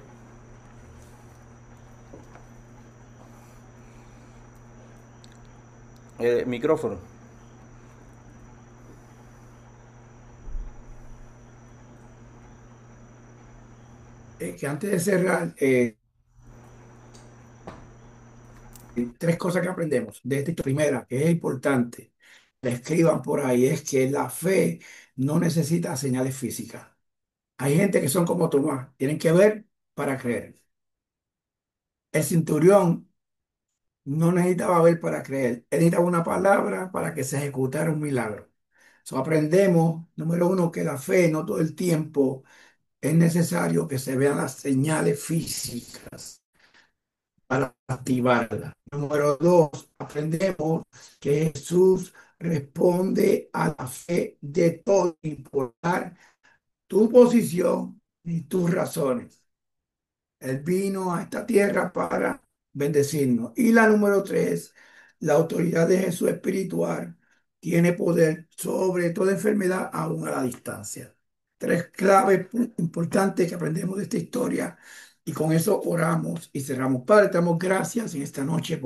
A: Micrófono.
B: Que antes de cerrar, tres cosas que aprendemos de esta historia. Primera, que es importante, la escriban por ahí, es que la fe no necesita señales físicas. Hay gente que son como Tomás, tienen que ver para creer. El centurión no necesitaba ver para creer, él necesitaba una palabra para que se ejecutara un milagro. So, aprendemos, número uno, que la fe no todo el tiempo es necesario que se vean las señales físicas para activarla. Número dos, aprendemos que Jesús responde a la fe de todo, importar tu posición y tus razones. Él vino a esta tierra para bendecirnos. Y la número tres, la autoridad de Jesús espiritual tiene poder sobre toda enfermedad aún a la distancia. Tres claves importantes que aprendemos de esta historia y con eso oramos y cerramos. Padre, te damos gracias en esta noche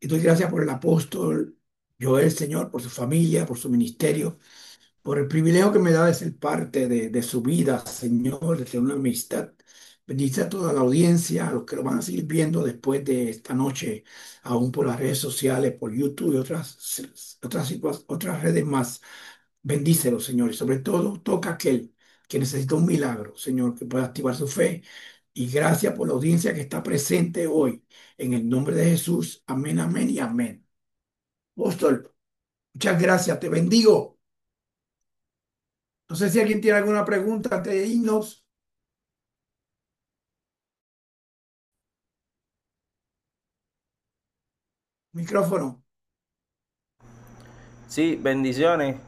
B: y doy gracias por el apóstol Joel, Señor, por su familia, por su ministerio, por el privilegio que me da de ser parte de su vida, Señor, de tener una amistad. Bendice a toda la audiencia, a los que lo van a seguir viendo después de esta noche, aún por las redes sociales, por YouTube y otras redes más. Bendícelo, Señor, y sobre todo toca a aquel que necesita un milagro, Señor, que pueda activar su fe. Y gracias por la audiencia que está presente hoy. En el nombre de Jesús, amén, amén y amén. Apóstol, muchas gracias, te bendigo. No sé si alguien tiene alguna pregunta antes de irnos. Micrófono.
A: Sí, bendiciones.